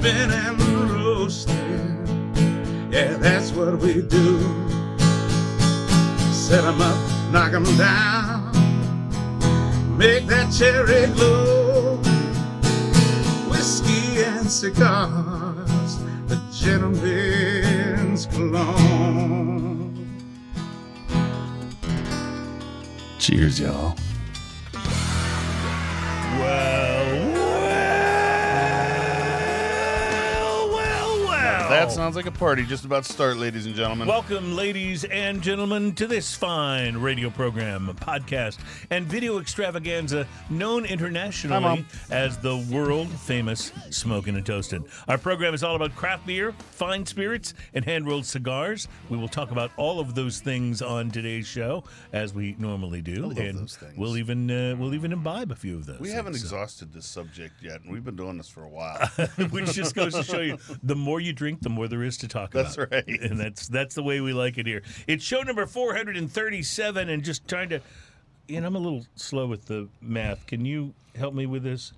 ripping and roasting. Yeah, that's what we do. Set 'em up, knock 'em down, make that cherry glow. Whiskey and cigars, the gentleman's cologne. Cheers, y'all. That sounds like a party just about to start, ladies and gentlemen. Welcome, ladies and gentlemen, to this fine radio program, podcast, and video extravaganza known internationally as the world-famous Smokin' and Toastin'. Our program is all about craft beer, fine spirits, and hand-rolled cigars. We will talk about all of those things on today's show, as we normally do. I love and those things. We'll even imbibe a few of those. We haven't exhausted this subject yet, and we've been doing this for a while. Which just goes to show you, the more you drink, the more there is to talk about. That's right. And that's the way we like it here. It's show number 437, and just trying to, I'm a little slow with the math. Can you help me with this?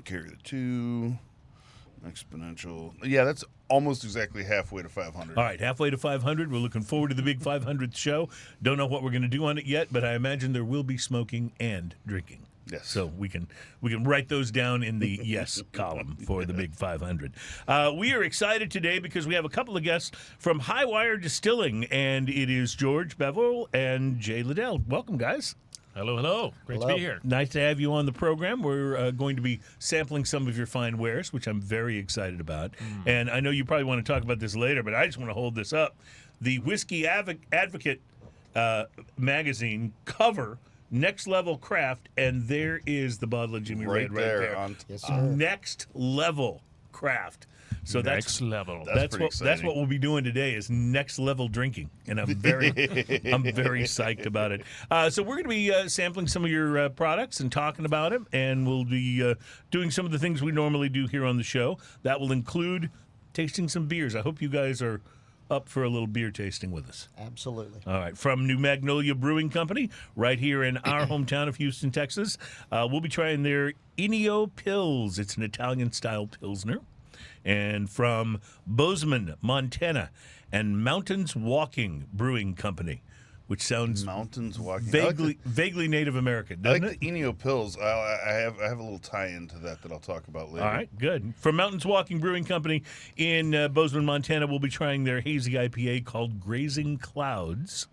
Carry the 2, exponential. Yeah, that's almost exactly halfway to 500. All right, halfway to 500. We're looking forward to the big 500th show. Don't know what we're going to do on it yet, but I imagine there will be smoking and drinking. Yes. So we can write those down in the yes column for the big 500. We are excited today because we have a couple of guests from Highwire Distilling, and it is George Beville and Jay Liddell. Welcome, guys. Hello. Great to be here. Nice to have you on the program. We're going to be sampling some of your fine wares, which I'm very excited about. And I know you probably want to talk about this later, but I just want to hold this up. The Whiskey Advocate magazine cover, Next Level Craft, and there is the bottle of Jimmy Red right there. Yes, sir. Next Level Craft. So Next level. That's what we'll be doing today is next level drinking, and I'm very psyched about it. So we're going to be sampling some of your products and talking about them, and we'll be doing some of the things we normally do here on the show. That will include tasting some beers. I hope you guys are up for a little beer tasting with us. Absolutely. All right. From New Magnolia Brewing Company, right here in our hometown of Houston, Texas, we'll be trying their Ennio Pils. It's an Italian-style Pilsner. And from Bozeman, Montana, and Mountains Walking Brewing Company, which sounds Mountains Walking. vaguely Native American, doesn't I like the Ennio Pils. I have a little tie-in to that I'll talk about later. All right, good. From Mountains Walking Brewing Company in Bozeman, Montana, we'll be trying their hazy IPA called Grazing Clouds.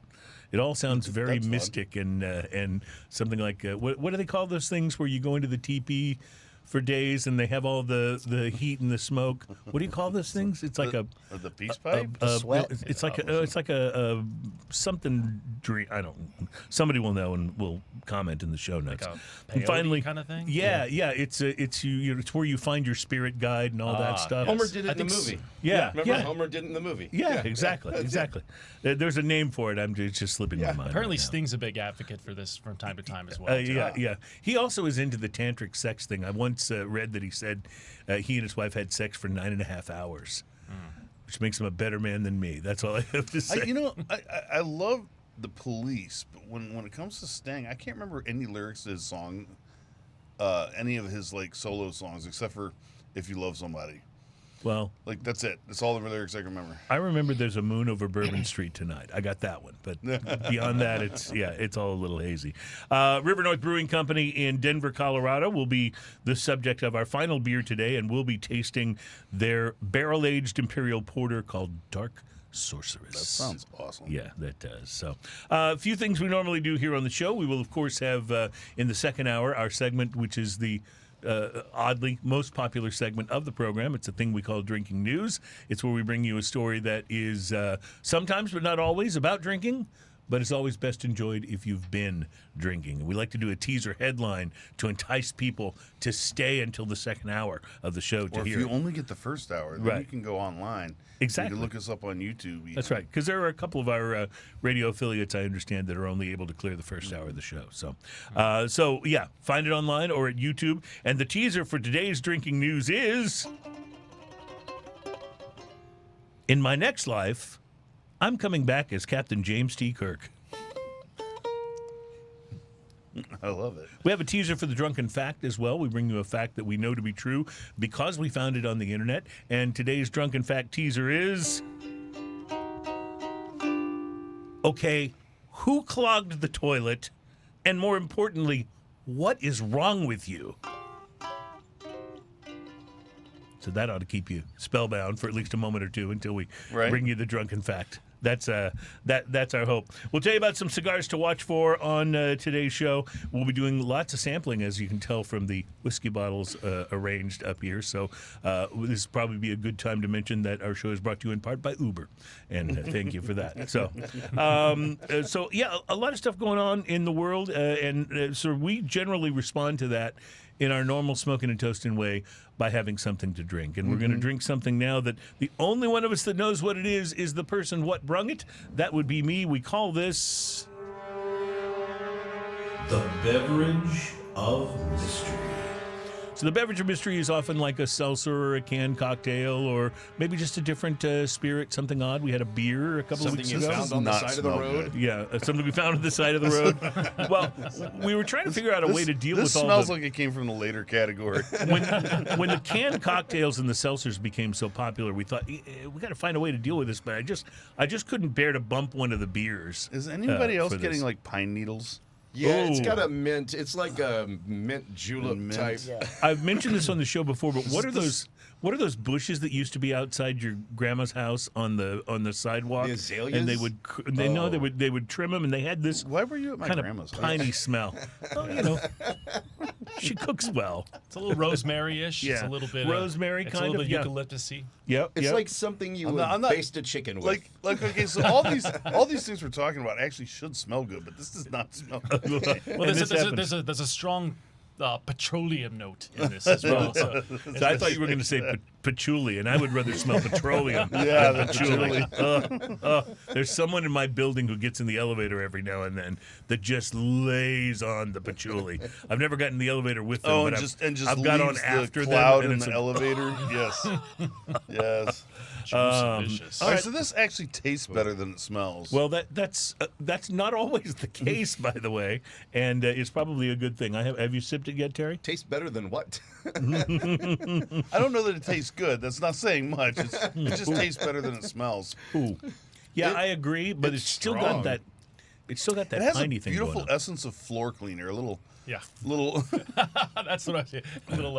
It all sounds very mystic and something like what do they call those things where you go into the teepee for days and they have all the heat and the smoke? What do you call those things? It's like the peace pipe. Sweat. It's like a something drink. I don't. Somebody will know and will comment in the show notes. Like a And finally, kind of thing. Yeah. It's it's where you find your spirit guide and all that stuff. Homer did it in the movie. Yeah, Remember Homer did it in the movie? Yeah, exactly. There's a name for it. It's just slipping my mind. Apparently, right now. Sting's a big advocate for this from time to time as well. Yeah. He also is into the tantric sex thing. I once read that he said he and his wife had sex for 9.5 hours, which makes him a better man than me. That's all I have to say. I love the Police, but when it comes to Sting, I can't remember any lyrics to his song, any of his solo songs, except for "If You Love Somebody." Well, that's it. That's all the lyrics I can remember. I remember there's a moon over Bourbon Street tonight. I got that one. But beyond that, it's all a little hazy. River North Brewing Company in Denver, Colorado will be the subject of our final beer today, and we'll be tasting their barrel-aged Imperial Porter called Dark Sorceress. That sounds awesome. Yeah, that does. So a few things we normally do here on the show. We will, of course, have in the second hour our segment, which is the oddly most popular segment of the program. It's a thing we call Drinking News. It's where we bring you a story that is sometimes, but not always, about drinking, but it's always best enjoyed if you've been drinking. We like to do a teaser headline to entice people to stay until the second hour of the show to or hear if you it. only get the first hour, then you can go online. Exactly. You can look us up on YouTube. That's right, because there are a couple of our radio affiliates, I understand, that are only able to clear the first hour of the show. So, find it online or at YouTube. And the teaser for today's Drinking News is, in my next life, I'm coming back as Captain James T. Kirk. I love it. We have a teaser for the Drunken Fact as well. We bring you a fact that we know to be true because we found it on the internet. And today's Drunken Fact teaser is... Okay, who clogged the toilet? And more importantly, what is wrong with you? So that ought to keep you spellbound for at least a moment or two until we bring you the Drunken Fact. That's our hope. We'll tell you about some cigars to watch for on today's show. We'll be doing lots of sampling, as you can tell from the whiskey bottles arranged up here. So this will probably be a good time to mention that our show is brought to you in part by Uber, and thank you for that. So yeah, a lot of stuff going on in the world, and so we generally respond to that in our normal smoking and toasting way by having something to drink. And we're going to drink something now that the only one of us that knows what it is the person what brung it. That would be me. We call this the Beverage of Mystery. So the Beverage of Mystery is often like a seltzer or a canned cocktail or maybe just a different spirit, something odd. We had a beer a couple of weeks ago. Something you found on the side of the road. Yeah, something we found on the side of the road. Well, we were trying to figure out a way to deal with all This smells like it came from the later category. when the canned cocktails and the seltzers became so popular, we thought we got to find a way to deal with this. But I just couldn't bear to bump one of the beers. Is anybody else for this. getting like pine needles? Yeah, it's Ooh. got a mint. It's like a mint julep type. Yeah. I've mentioned this on the show before, but what are those? What are those bushes that used to be outside your grandma's house on the sidewalk? The azaleas? And they would trim them, and they had this Why were you at my kind of grandma's house? piney smell. Oh, you know, she cooks well. It's a little rosemary-ish. Yeah. It's a little bit Rosemary, it's kind a little of, bit yeah. eucalyptus-y. Yep, It's yep. like something you I'm would not- baste a chicken with. Like okay, so all these things we're talking about actually should smell good, but this does not smell good. Well, And there's a strong petroleum note in this as well. So So I thought you were going to say patchouli, and I would rather smell petroleum Yeah, than the patchouli. There's someone in my building who gets in the elevator every now and then that just lays on the patchouli. I've never gotten in the elevator with them, Oh, but and just I've got on leaves after the them. cloud and in it's the a- elevator. Yes, yes. delicious. All right, so this actually tastes better than it smells. Well, that's not always the case, by the way, and it's probably a good thing. Have you sipped it yet, Terry? Tastes better than what? I don't know that it tastes good. That's not saying much. It just tastes better than it smells. Ooh. Yeah, I agree, but it's still got strong. that. It's still got that It has a piney thing beautiful going on. essence of floor cleaner. A little. Yeah, That's what I say. Little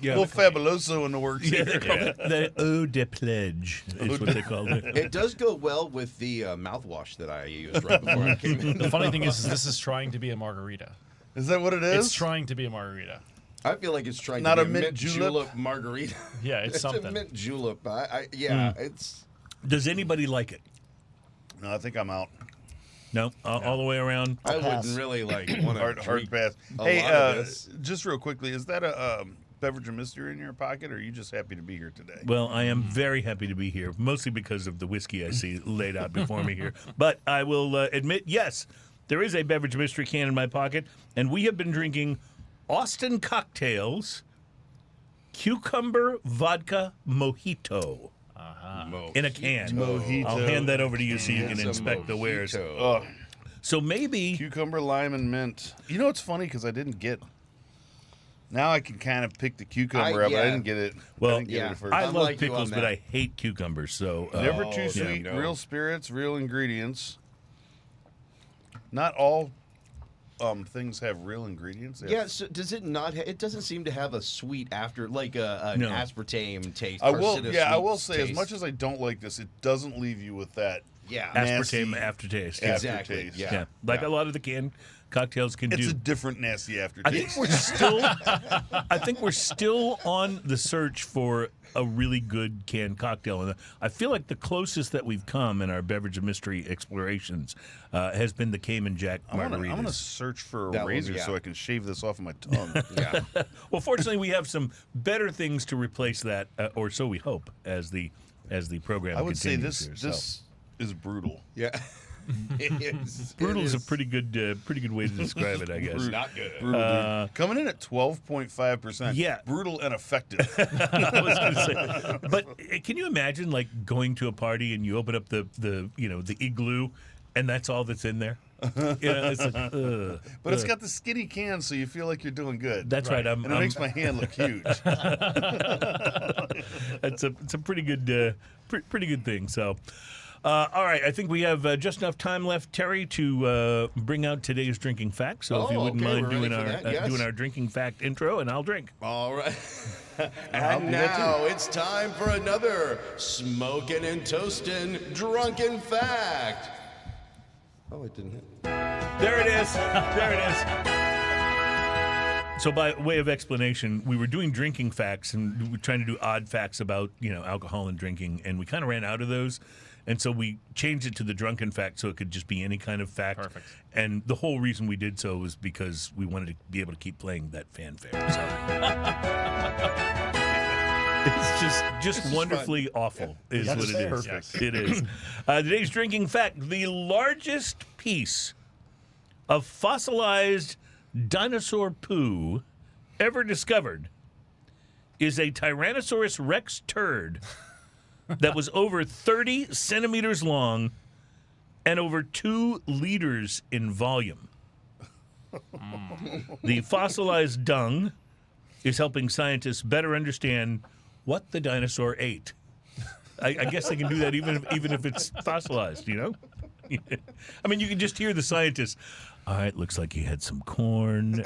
Yeah. little fabuloso in the works Yeah, here. they call it the eau de pledge is what they call it. It does go well with the mouthwash that I used right before I came in. The funny thing is this is trying to be a margarita. Is that what it is? It's trying to be a margarita. I feel like it's trying Not to a be a mint mint julep? julep margarita. Yeah, it's It's a something. mint julep. It's Does anybody like it? No, I think I'm out. No, all the way around. I pass. wouldn't really like want to Hard pass. a Hey, lot of this. just real quickly, is that a beverage of mystery in your pocket, or are you just happy to be here today? Well, I am very happy to be here, mostly because of the whiskey I see laid out before me here. But I will admit, yes, there is a beverage mystery can in my pocket, and we have been drinking Austin Cocktails Cucumber Vodka Mojito in a can. Mojito. I'll hand that over to you so you It's can a inspect the wares. mojito. Oh, So maybe cucumber, lime, and mint. You know what's funny? Because I didn't get. Now I can kind of pick the cucumber up. But I yeah. didn't get it. Well, I didn't get it at first. I I'm love like you pickles, on but that. I hate cucumbers. So Never too yeah, sweet. no. Real spirits, real ingredients. Not all things have real ingredients. They have- Yeah, so does it not? It doesn't seem to have a sweet after, like an No. aspartame taste. I or will. is it a Yeah, I sweet will say, as taste? much as I don't like this, it doesn't leave you with that. yeah, aspartame nasty aftertaste. aftertaste. exactly. Yeah, Yeah, like a lot of the canned cocktails can It's do. a different nasty I aftertaste. think we're still. I think we're still on the search for a really good canned cocktail, and I feel like the closest that we've come in our beverage of mystery explorations has been the Cayman Jack I'm margaritas. gonna search for a That one, razor yeah. so I can shave this off of my tongue. yeah. Well, fortunately, we have some better things to replace that, or so we hope, as the program. I would say continues this here, so. this is brutal. Yeah. It is. Brutal it is a pretty good way to describe it, I guess. not good. Brutal, dude. Coming in at 12.5%. Yeah. Brutal and effective. I was going to say, but can you imagine like going to a party and you open up the igloo, and that's all that's in there? It's like, But it's got the skinny can, so you feel like you're doing good. That's right. And it makes my hand look huge. It's a pretty good pretty good thing. So, all right, I think we have just enough time left, Terry, to bring out today's drinking fact. So if you wouldn't okay, mind we're ready doing for our that, yes. doing our drinking fact intro, and I'll drink. All right. I'll And do that, too. now it's time for another smoking and toasting drunken fact. Oh, it didn't hit. There it is. There it is. So by way of explanation, we were doing drinking facts and we were trying to do odd facts about, alcohol and drinking, and we kind of ran out of those. And so we changed it to the drunken fact so it could just be any kind of fact. Perfect. And the whole reason we did so was because we wanted to be able to keep playing that fanfare. So it's just wonderfully awful is what it is. perfect. It is. Today's drinking fact, the largest piece of fossilized dinosaur poo ever discovered is a Tyrannosaurus Rex turd that was over 30 centimeters long and over 2 liters in volume. The fossilized dung is helping scientists better understand what the dinosaur ate. I guess they can do that even if it's fossilized, I mean, you can just hear the scientists. All right, looks like he had some corn.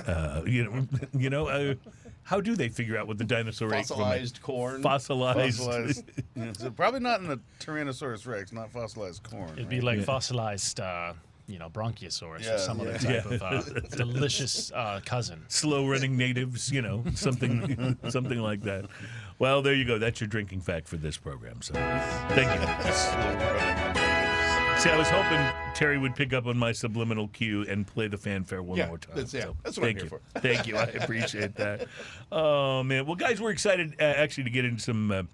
How do they figure out what the dinosaur ate? Fossilized corn. Fossilized. Yeah, so probably not in the Tyrannosaurus Rex, not fossilized corn. It'd be like fossilized, Bronchiosaurus or some other yeah. type of delicious cousin. Slow-running natives, something like that. Well, there you go. That's your drinking fact for this program. So, thank you. See, I was hoping Terry would pick up on my subliminal cue and play the fanfare one more time. That's what I'm thank here you. for. Thank you. I appreciate that. Oh, man. Well, guys, we're excited actually to get into some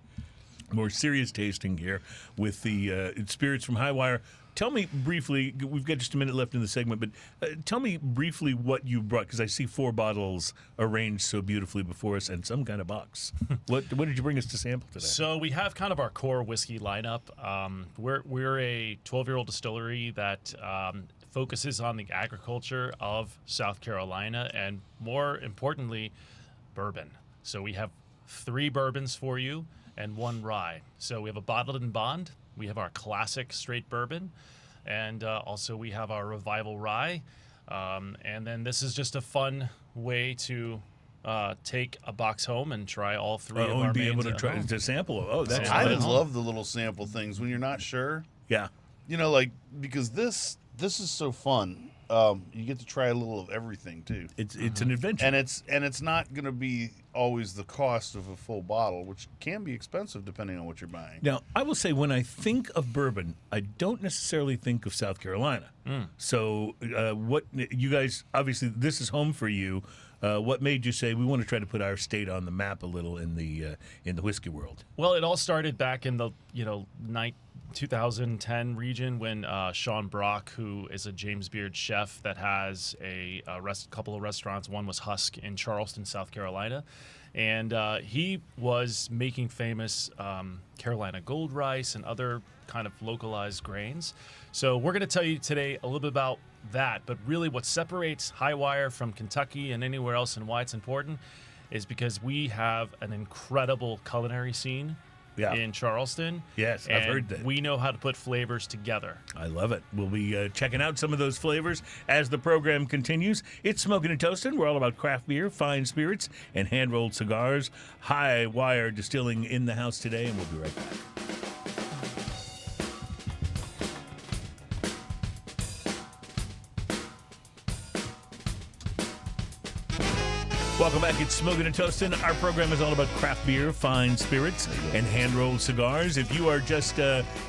more serious tasting here with the spirits from Highwire. Tell me briefly, we've got just a minute left in the segment, but tell me briefly what you brought, because I see 4 bottles arranged so beautifully before us and some kind of box. What did you bring us to sample today? So we have kind of our core whiskey lineup. We're a 12-year-old distillery that focuses on the agriculture of South Carolina and, more importantly, bourbon. So we have 3 bourbons for you and 1 rye. So we have a bottled in bond. We have our classic straight bourbon, and also we have our revival rye. And then this is just a fun way to take a box home and try all 3 of our and be mains able to at try home. to sample. Oh, that's I fun. love the little sample things when you're not sure. Yeah. Because this is so fun. You get to try a little of everything too. It's an adventure. And it's not going to be always the cost of a full bottle, which can be expensive depending on what you're buying. Now, I will say, when I think of bourbon, I don't necessarily think of South Carolina. So, what you guys, obviously, this is home for you. What made you say we want to try to put our state on the map a little in the whiskey world? Well, it all started back in the 2010 region when Sean Brock, who is a James Beard chef that has a couple of restaurants. One was Husk in Charleston, South Carolina. And he was making famous Carolina gold rice and other kind of localized grains. So we're going to tell you today a little bit about that. But really what separates Highwire from Kentucky and anywhere else and why it's important is because we have an incredible culinary scene in Charleston. Yes, I've heard that. We know how to put flavors together. I love it. We'll be checking out some of those flavors as the program continues. It's Smoking and Toasting. We're all about craft beer, fine spirits, and hand-rolled cigars. Highwire Distilling in the house today, and we'll be right back. Welcome back. It's Smoking and Toasting. Our program is all about craft beer, fine spirits, and hand-rolled cigars. If you are just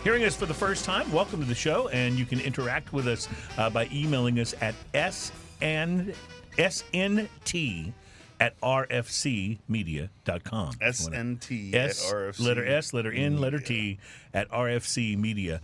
hearing us for the first time, welcome to the show, and you can interact with us by emailing us at snt@rfcmedia.com. SNT S, at RFC. letter S, letter N, letter T, at rfcmedia.com.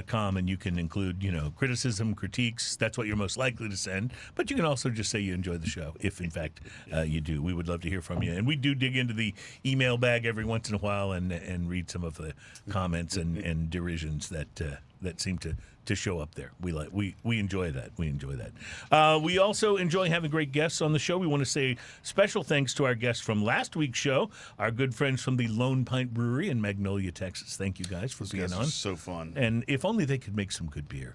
com, and you can include, criticism, critiques. That's what you're most likely to send. But you can also just say you enjoy the show, if in fact you do. We would love to hear from you, and we do dig into the email bag every once in a while and read some of the comments and derisions that seem to show up there. We enjoy that. We enjoy that. We also enjoy having great guests on the show. We want to say special thanks to our guests from last week's show, our good friends from the Lone Pint Brewery in Magnolia, Texas. Thank you guys for being on. So fun. And if only they could make some good beer.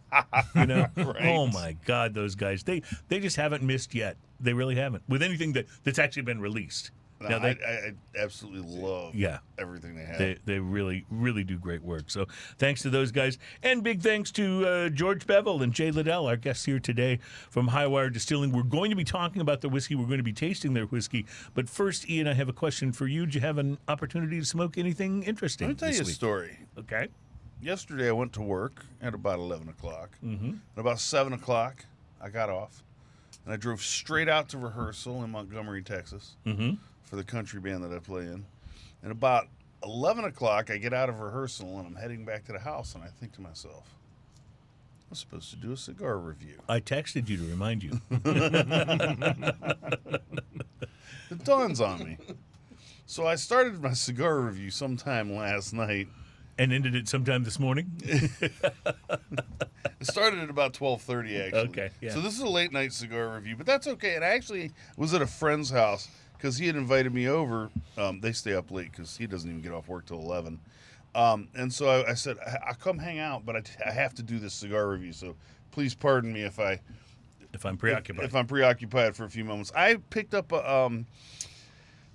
Right. Oh my God, those guys. They just haven't missed yet. They really haven't. With anything that's actually been released. No, I absolutely love everything they have. They really, really do great work. So thanks to those guys. And big thanks to George Beville and Jay Liddell, our guests here today from Highwire Distilling. We're going to be talking about their whiskey. We're going to be tasting their whiskey. But first, Ian, I have a question for you. Did you have an opportunity to smoke anything interesting Let me tell this you a week? story. Okay. Yesterday, I went to work at about 11 o'clock. Mm-hmm. At about 7 o'clock, I got off. And I drove straight out to rehearsal in Montgomery, Texas. Mm-hmm. For the country band that I play in. And about 11 o'clock, I get out of rehearsal and I'm heading back to the house, and I think to myself, I'm supposed to do a cigar review. I texted you to remind you. It dawns on me. So I started my cigar review sometime last night. And ended it sometime this morning? It started at about 12:30, actually. Okay, yeah. So this is a late night cigar review, but that's okay. And I actually was at a friend's house because he had invited me over. They stay up late because he doesn't even get off work till 11. And so I said, I'll come hang out, but I have to do this cigar review. So please pardon me if I'm preoccupied. If I'm preoccupied for a few moments. I picked up a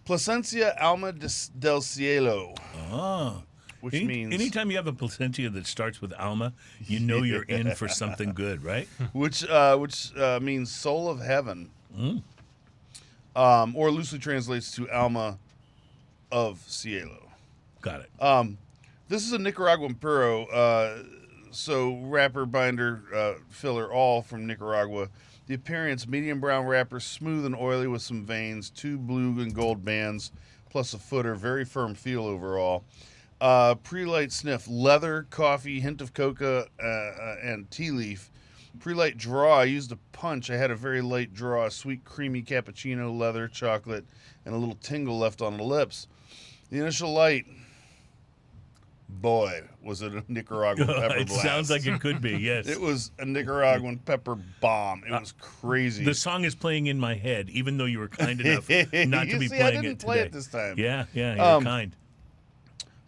Plasencia Alma del Cielo. Oh. Which means... Anytime you have a Plasencia that starts with Alma, you know you're in for something good, right? Which means soul of heaven. Mm. Or loosely translates to Alma of Cielo. Got it. This is a Nicaraguan Puro, so wrapper, binder, filler, all from Nicaragua. The appearance, medium brown wrapper, smooth and oily with some veins, 2 blue and gold bands, plus a footer, very firm feel overall. Pre-light sniff, leather, coffee, hint of coca, and tea leaf. Pre-light draw, I used a punch. I had a very light draw, sweet, creamy cappuccino, leather, chocolate, and a little tingle left on the lips. The initial light, boy, was it a Nicaraguan pepper It blast. Sounds like it could be, yes. It was a Nicaraguan pepper bomb. It was crazy. The song is playing in my head, even though you were kind enough not to be See, playing I it didn't play today. it this time. Yeah, you're kind.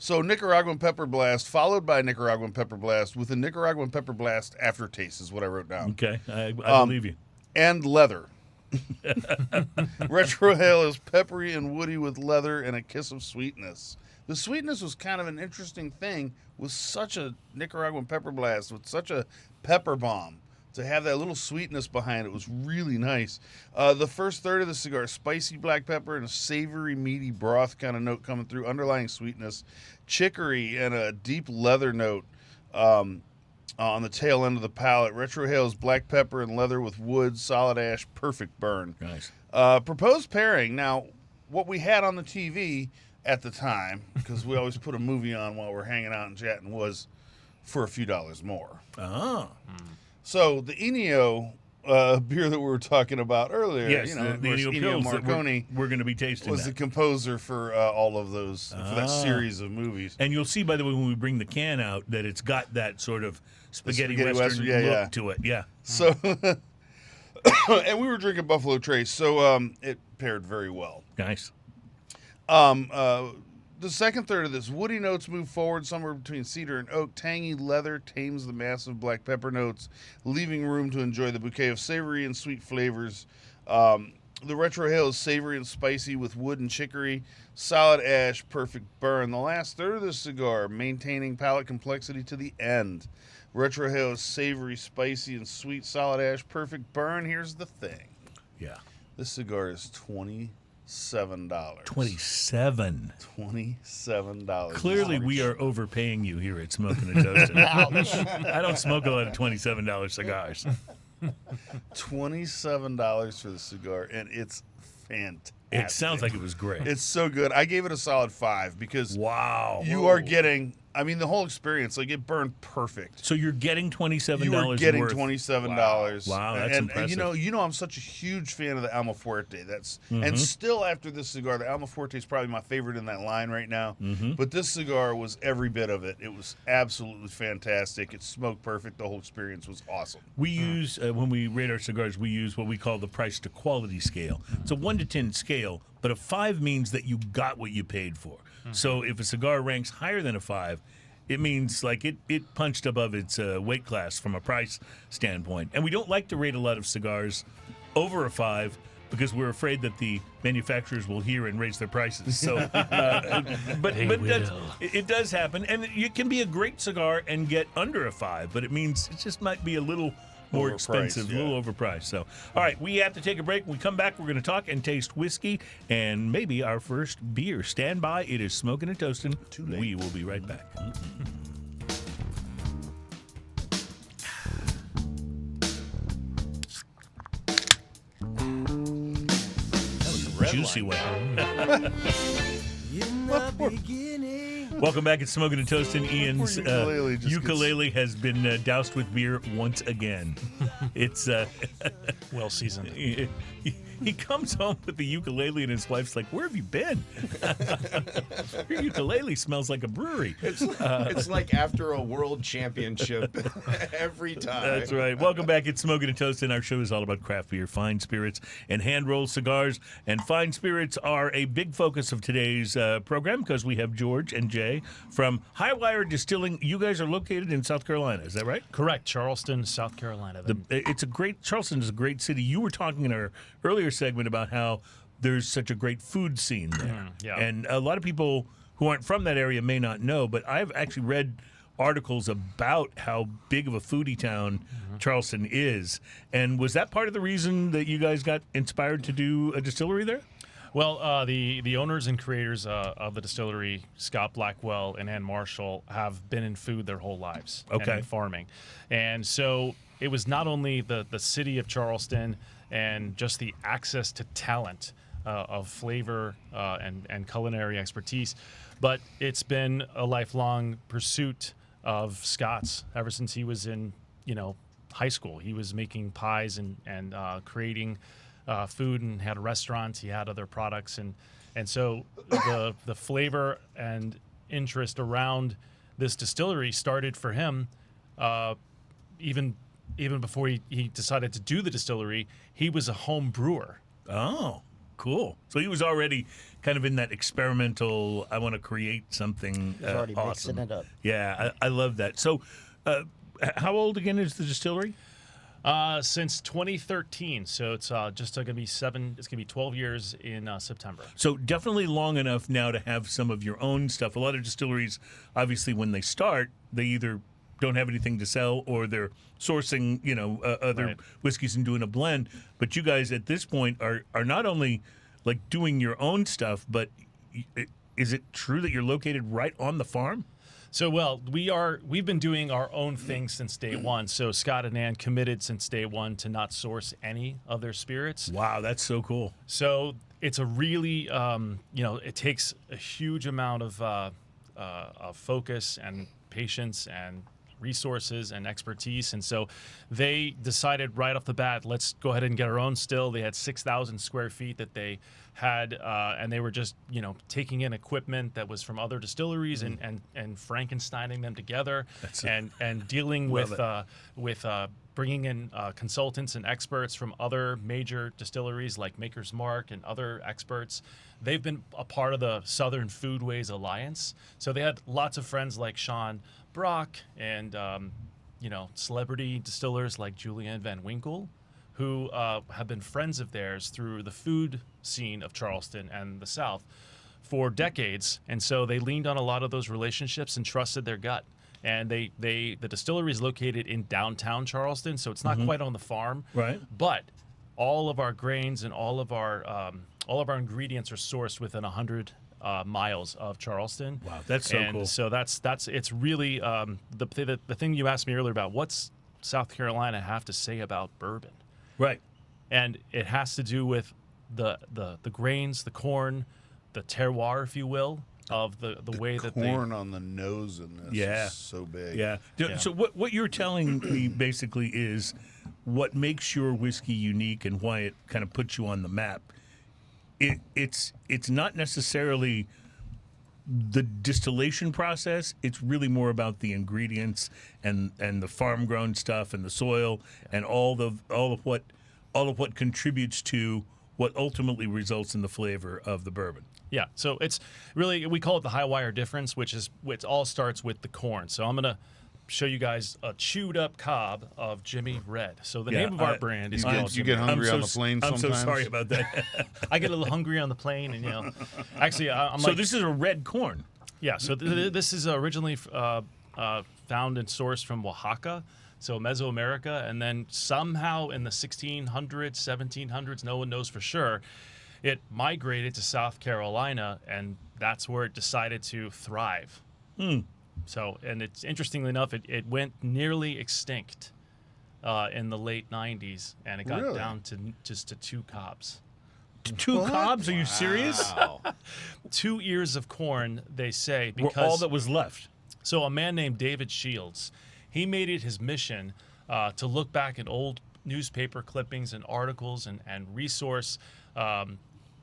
So Nicaraguan pepper blast, followed by Nicaraguan pepper blast, with a Nicaraguan pepper blast aftertaste is what I wrote down. Okay, I believe you. And leather. Retrohale is peppery and woody with leather and a kiss of sweetness. The sweetness was kind of an interesting thing with such a Nicaraguan pepper blast, with such a pepper bomb. To have that little sweetness behind it was really nice. The first third of the cigar, spicy black pepper and a savory, meaty broth kind of note coming through, underlying sweetness, chicory and a deep leather note on the tail end of the palate. Retrohale's black pepper and leather with wood, solid ash, perfect burn. Nice. Proposed pairing. Now, what we had on the TV at the time, because we always put a movie on while we're hanging out and chatting, was for a few dollars more. Oh. So the Ennio beer that we were talking about earlier, Yes, of the course, Ennio Ennio Pills that Morricone we're going to be tasting was that. the composer for all of those, for that series of movies. And you'll see, by the way, when we bring the can out, that it's got that sort of spaghetti western look to it. Yeah. So, and we were drinking Buffalo Trace, so it paired very well. Nice. The second third of this, woody notes move forward somewhere between cedar and oak. Tangy leather tames the massive black pepper notes, leaving room to enjoy the bouquet of savory and sweet flavors. The retrohale is savory and spicy with wood and chicory. Solid ash, perfect burn. The last third of the cigar, maintaining palate complexity to the end. Retrohale is savory, spicy, and sweet. Solid ash, perfect burn. Here's the thing. Yeah. This cigar is $27. $27. Clearly, we are overpaying you here at Smoking and Toasting. I don't smoke a lot of $27 cigars. $27 for the cigar, and it's fantastic. It sounds like it was great. It's so good. I gave it a solid 5 because wow, you are getting I mean, the whole experience, like, it burned perfect. So you're getting $27 You were getting worth. $27. Wow, that's impressive. You know, I'm such a huge fan of the Almafuerte. And still after this cigar, the Almafuerte is probably my favorite in that line right now. But this cigar was every bit of it. It was absolutely fantastic. It smoked perfect. The whole experience was awesome. We use, when we rate our cigars, we use what we call the price to quality scale. It's a 1 to 10 scale, but a 5 means that you got what you paid for. So if a cigar ranks higher than a 5, it means like it punched above its weight class from a price standpoint. And we don't like to rate a lot of cigars over a 5 because we're afraid that the manufacturers will hear and raise their prices. So, but it does happen. And it can be a great cigar and get under a 5, but it means it just might be a little more expensive, a little overpriced. So, all right, we have to take a break. When we come back, we're going to talk and taste whiskey and maybe our first beer. Stand by. It is Smoking and Toasting. We will be right back. Juicy one. Welcome back. It's Smoking and Toasting. Ian's ukulele has been doused with beer once again. It's well seasoned. He comes home with the ukulele and his wife's like, "Where have you been? Your ukulele smells like a brewery." It's like after a world championship every time. That's right. Welcome back. It's Smoking and Toasting. Our show is all about craft beer, fine spirits, and hand-rolled cigars. And fine spirits are a big focus of today's program because we have George and Jay from Highwire Distilling. You guys are located in South Carolina. Is that right? Correct. Charleston, South Carolina. Charleston is a great city. You were talking in our earlier segment about how there's such a great food scene there. Yeah. And a lot of people who aren't from that area may not know, but I've actually read articles about how big of a foodie town Charleston is. And was that part of the reason that you guys got inspired to do a distillery there? Well, the owners and creators of the distillery, Scott Blackwell and Ann Marshall, have been in food their whole lives. Okay. And in farming. And so it was not only the city of Charleston and just the access to talent of flavor and culinary expertise, but it's been a lifelong pursuit of Scott's ever since he was in high school. He was making pies and creating food, and had a restaurant. He had other products, and so the flavor and interest around this distillery started for him even before he decided to do the distillery. He was a home brewer. Oh, cool. So he was already kind of in that experimental, I want to create something He's already awesome. mixing it up. Yeah, I love that. So how old again is the distillery? Since 2013, so it's just going to be 12 years in September. So definitely long enough now to have some of your own stuff. A lot of distilleries, obviously, when they start, they either don't have anything to sell or they're sourcing, other whiskeys and doing a blend. But you guys at this point are not only like doing your own stuff, but is it true that you're located right on the farm? So, we've been doing our own thing since day one. So Scott and Ann committed since day one to not source any of their spirits. Wow, that's so cool. So it's a really, it takes a huge amount of focus and patience and resources and expertise. And so they decided right off the bat, let's go ahead and get our own still. They had 6,000 square feet that they had, and they were just, taking in equipment that was from other distilleries and Frankensteining them together and dealing with bringing in consultants and experts from other major distilleries like Maker's Mark and other experts. They've been a part of the Southern Foodways Alliance. So they had lots of friends like Sean Brock and, celebrity distillers like Julian Van Winkle, who have been friends of theirs through the food scene of Charleston and the South for decades. And so they leaned on a lot of those relationships and trusted their gut. And the distillery is located in downtown Charleston, so it's not quite on the farm. Right. But all of our grains and all of our ingredients are sourced within 100 miles of Charleston. Wow, that's so cool. So that's it's really the thing you asked me earlier about what's South Carolina have to say about bourbon. Right. And it has to do with the grains, the corn, the terroir, if you will. of the way that corn on the nose in this is so big. Yeah. So what you're telling me basically is what makes your whiskey unique and why it kind of puts you on the map. It's not necessarily the distillation process. It's really more about the ingredients and the farm grown stuff and the soil and all of what contributes to what ultimately results in the flavor of the bourbon. Yeah, so it's really, we call it the high wire difference, which all starts with the corn. So I'm going to show you guys a chewed up cob of Jimmy Red. So the name of our brand is called You Jimmy get Red. hungry on the plane I'm sometimes? so sorry about that. I get a little hungry on the plane, and actually, I'm So like, this is a red corn. yeah. So this is originally found and sourced from Oaxaca, so Mesoamerica, and then somehow in the 1600s, 1700s, no one knows for sure, it migrated to South Carolina, and that's where it decided to thrive. So, and it's interestingly enough, it went nearly extinct in the late 90s, and it got down to just to 2 cobs. Two cobs? Are you serious? 2 ears of corn, they say, Were because all that was left. so a man named David Shields, he made it his mission to look back at old newspaper clippings and articles and resource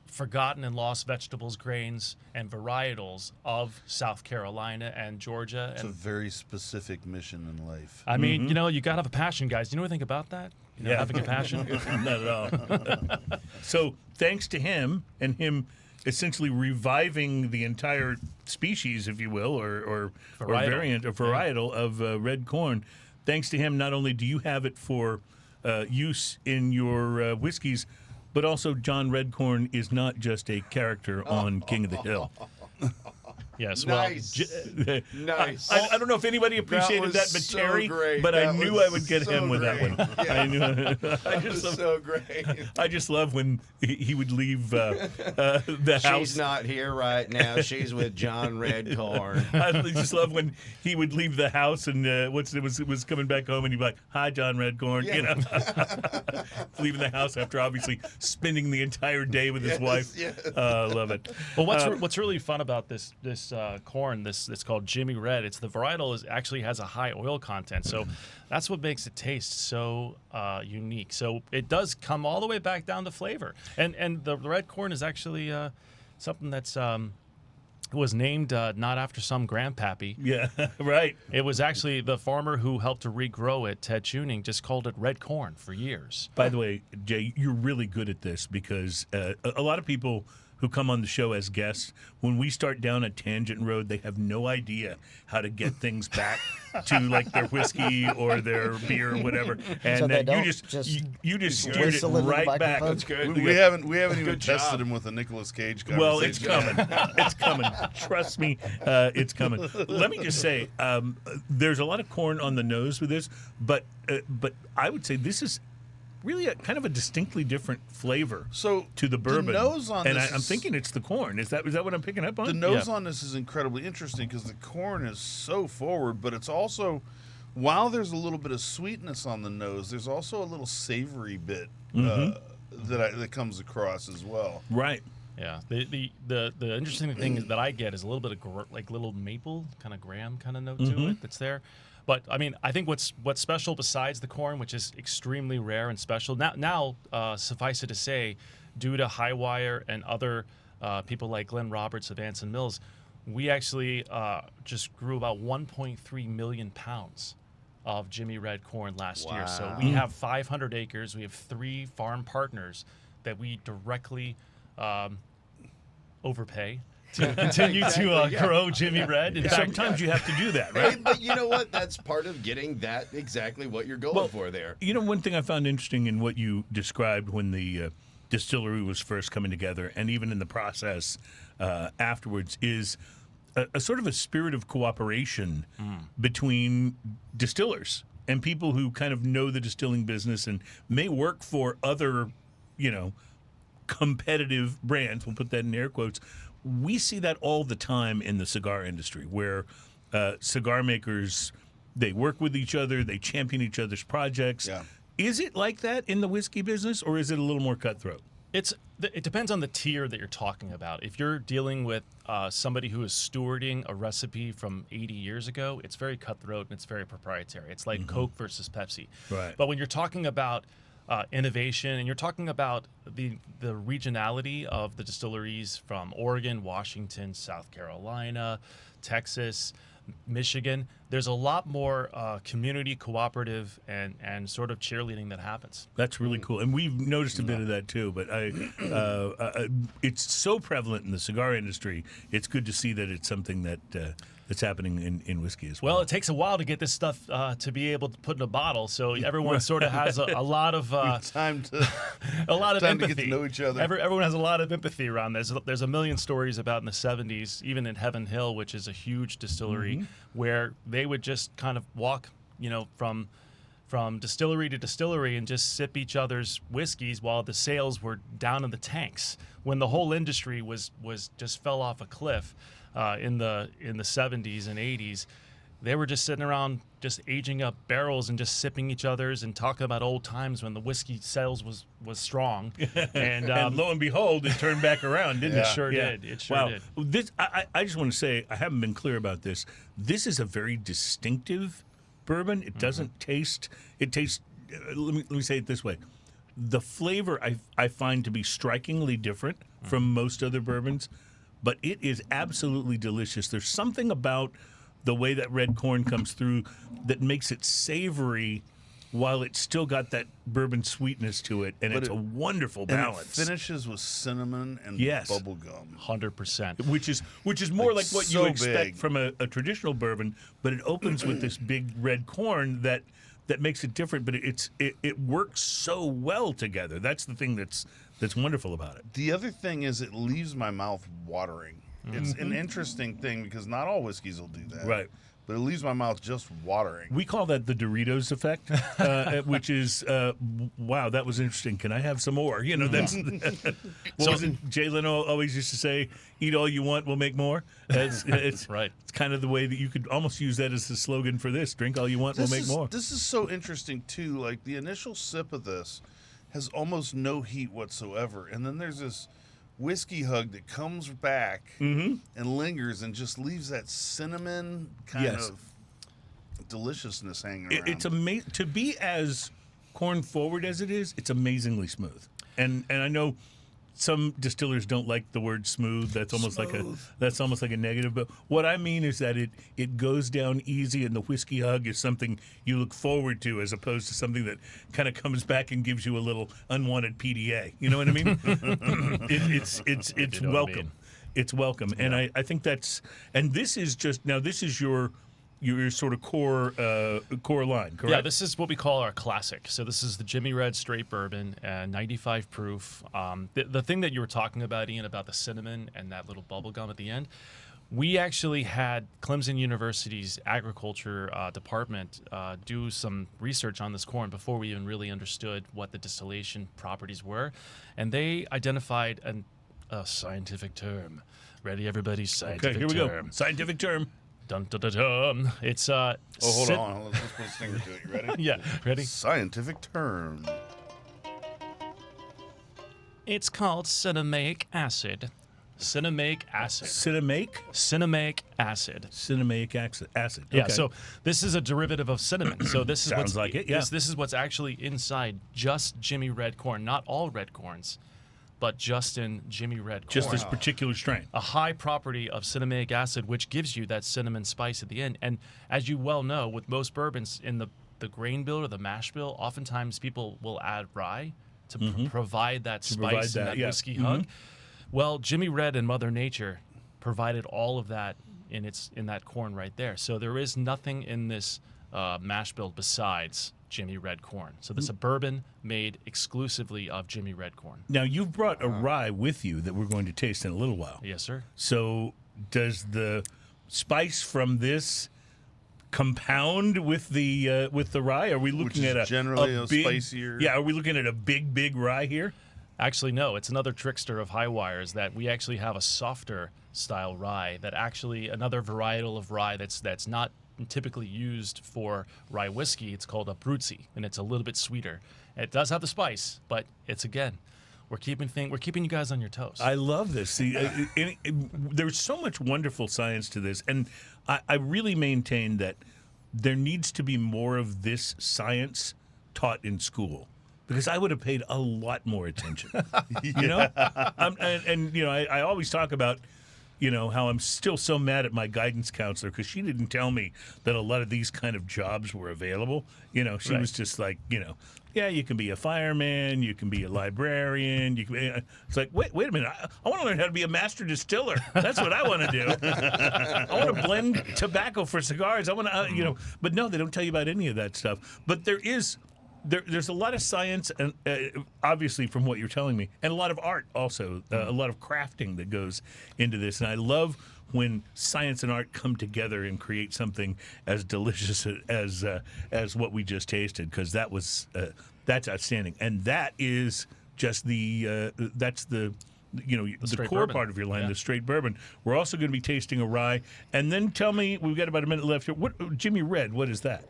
forgotten and lost vegetables, grains, and varietals of South Carolina and Georgia. It's a And very specific mission in life. I mean, you got to have a passion, guys. Do you know anything about that? Having a passion? Not at all. So thanks to him and him essentially reviving the entire species, if you will, or variant or varietal of red corn, thanks to him, not only do you have it for use in your whiskeys, but also John Redcorn is not just a character on King of the Hill. Yes. Nice. Well, Nice. I don't know if anybody appreciated that, was but so Terry, great. but I That knew was I would get so him with great. that one. Yeah. I knew. That was so great. I just love when he would leave the house. She's not here right now. She's with John Redcorn. I just love when he would leave the house and it was coming back home and he'd be like, "Hi, John Redcorn," leaving the house after obviously spending the entire day with his wife. Yes. Love it. well, what's really fun about this corn, it's called Jimmy Red. It's the varietal actually has a high oil content, so that's what makes it taste so unique. So it does come all the way back down to flavor, and the red corn is actually something that's was named not after some grandpappy. Yeah, right. It was actually the farmer who helped to regrow it, Ted Tuning, just called it red corn for years. By the way, Jay, you're really good at this because a lot of people who come on the show as guests, when we start down a tangent road, they have no idea how to get things back to like their whiskey or their beer or whatever. And So they you don't you just steered it whistle into the right back. microphone? That's good. We haven't even tested him with a Nicolas Cage conversation. Well, it's coming. It's coming. Trust me, it's coming. Let me just say, there's a lot of corn on the nose with this, but I would say this is really kind of a distinctly different flavor to the bourbon. The nose on and this I'm thinking it's the corn. Is that what I'm picking up on? The nose on this is incredibly interesting because the corn is so forward, but it's also, while there's a little bit of sweetness on the nose, there's also a little savory bit that comes across as well. Right. Yeah. The interesting thing is that I get is a little bit of like little maple kind of graham kind of note to it that's there. But I mean, I think what's special besides the corn, which is extremely rare and special now, suffice it to say, due to High Wire and other people like Glenn Roberts of Anson Mills, we actually just grew about 1.3 million pounds of Jimmy Red corn last year. So we have 500 acres. We have 3 farm partners that we directly overpay to continue to grow Jimmy Red. In fact, Sometimes you have to do that, right? Hey, but you know what? That's part of getting that exactly what you're going for there. You know, one thing I found interesting in what you described when the distillery was first coming together, and even in the process afterwards, is a sort of a spirit of cooperation between distillers and people who kind of know the distilling business and may work for other, competitive brands. We'll put that in air quotes. We see that all the time in the cigar industry, where cigar makers, they work with each other, they champion each other's projects. Yeah. Is it like that in the whiskey business, or is it a little more cutthroat? It depends on the tier that you're talking about. If you're dealing with somebody who is stewarding a recipe from 80 years ago, it's very cutthroat and it's very proprietary. It's like Coke versus Pepsi. Right. But when you're talking about innovation and you're talking about the regionality of the distilleries from Oregon, Washington, South Carolina, Texas, Michigan, there's a lot more community cooperative and sort of cheerleading that happens. That's really cool, and we've noticed a bit of that too. But it's so prevalent in the cigar industry. It's good to see that it's something that's happening in whiskey as well. Well, it takes a while to get this stuff to be able to put in a bottle, so everyone sort of has a lot of Time to empathy. get to know each other. Everyone has a lot of empathy around this. There's a million stories about in the 70s, even in Heaven Hill, which is a huge distillery, where they would just kind of walk, from distillery to distillery and just sip each other's whiskeys while the sales were down in the tanks. When the whole industry was just fell off a cliff in the 70s and 80s. They were just sitting around just aging up barrels and just sipping each other's and talking about old times when the whiskey sales was strong. And lo and behold, it turned back around, didn't it? It sure did. It sure did. This, I just want to say, I haven't been clear about this. This is a very distinctive bourbon. It doesn't taste. It tastes. Let me say it this way: the flavor I find to be strikingly different from most other bourbons, but it is absolutely delicious. There's something about the way that red corn comes through that makes it savory while it's still got that bourbon sweetness to it, and it's a wonderful balance. It finishes with cinnamon and bubble gum. 100%. Which is more like what you so expect big. from a traditional bourbon, but it opens with this big red corn that makes it different, but it works so well together. That's the thing that's wonderful about it. The other thing is it leaves my mouth watering. It's an interesting thing because not all whiskeys will do that. Right. But it leaves my mouth just watering. We call that the Doritos effect, which is, wow, that was interesting. Can I have some more? That's wasn't Jay Leno always used to say, eat all you want, we'll make more? It's Right. It's kind of the way that you could almost use that as the slogan for this. Drink all you want, we'll make more. This is so interesting, too. Like, the initial sip of this has almost no heat whatsoever. And then there's this whiskey hug that comes back and lingers and just leaves that cinnamon kind of deliciousness hanging around. It's amazing to be as corn forward as it is. It's amazingly smooth, and I know some distillers don't like the word smooth. That's almost like a negative. But what I mean is that it goes down easy, and the whiskey hug is something you look forward to, as opposed to something that kind of comes back and gives you a little unwanted PDA. You know what I mean? It's know what I welcome. mean. It's welcome, and I think that's. And this is your sort of core line, correct? Yeah, this is what we call our classic. So this is the Jimmy Red Straight Bourbon, 95 proof. The thing that you were talking about, Ian, about the cinnamon and that little bubble gum at the end, we actually had Clemson University's agriculture department do some research on this corn before we even really understood what the distillation properties were. And they identified a scientific term. Ready, everybody? Scientific Okay, here we term. go. Scientific term. Dun, dun, dun, dun. It's hold on. Let's put a stinger to it. You ready? Yeah, ready? Scientific term. It's called cinnamaic acid. Cinnamaic acid. Cinnamaic? Cinnamaic acid. Cinnamaic acid. Yeah, Okay. so this is a derivative of cinnamon. So this is Sounds what's like it, yeah. This is what's actually inside just Jimmy Red corn, not all red corns, but just in Jimmy Red corn. Just this particular strain. A high property of cinnamaic acid, which gives you that cinnamon spice at the end. And as you well know, with most bourbons in the grain bill or the mash bill, oftentimes people will add rye to provide that spice and that whiskey hug. Well, Jimmy Red and Mother Nature provided all of that in that corn right there. So there is nothing in this mash bill besides Jimmy Red corn. So this is a bourbon made exclusively of Jimmy Red corn. Now, you've brought a rye with you that we're going to taste in a little while. Yes, sir. So does the spice from this compound with the rye? Are we looking Which is at generally a big, spicier. Yeah, are we looking at a big rye here? Actually, no. It's another trickster of high wires that we actually have a softer style rye that actually another varietal of rye that's not typically used for rye whiskey. It's called a Bruzzi, and it's a little bit sweeter. It does have the spice, but it's, again, we're keeping you guys on your toes. I love this. See, there's so much wonderful science to this, and I really maintain that there needs to be more of this science taught in school, because I would have paid a lot more attention. You know, and you know, I always talk about, you know, how I'm still so mad at my guidance counselor because she didn't tell me that a lot of these kind of jobs were available. You know, she was just like, you know, yeah, you can be a fireman, you can be a librarian, you can be, it's like, wait a minute, I want to learn how to be a master distiller. That's what I want to do. I want to blend tobacco for cigars. I want to, you know, but no, they don't tell you about any of that stuff. But there's a lot of science, and obviously from what you're telling me, and a lot of art also, a lot of crafting that goes into this. And I love when science and art come together and create something as delicious as what we just tasted, because that's outstanding. And that is just that's the core bourbon. part of your line, the straight bourbon. We're also going to be tasting a rye, and then tell me, we've got about a minute left here. What Jimmy Red? What is that?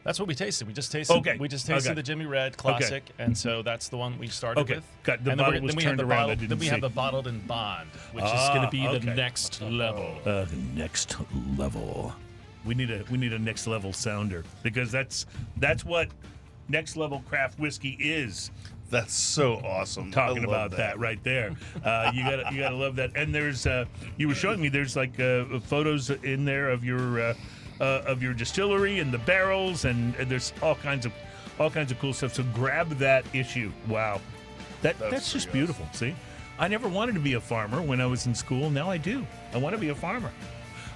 That's what we tasted. We just tasted. Okay. We just tasted the Jimmy Red Classic, and so that's the one we started with. Got the and bottle then was we have turned the around. bottle, I didn't then we see. have the bottled in bond, which is going to be the next level. Next level. We need a next level sounder, because that's what next level craft whiskey is. That's so awesome. Talking I love about that right there. You gotta love that. And there's you were showing me there's like photos in there of your distillery and the barrels, and there's all kinds of cool stuff. So grab that issue. Wow, that's just beautiful. See, I never wanted to be a farmer when I was in school. Now I do. I want to be a farmer.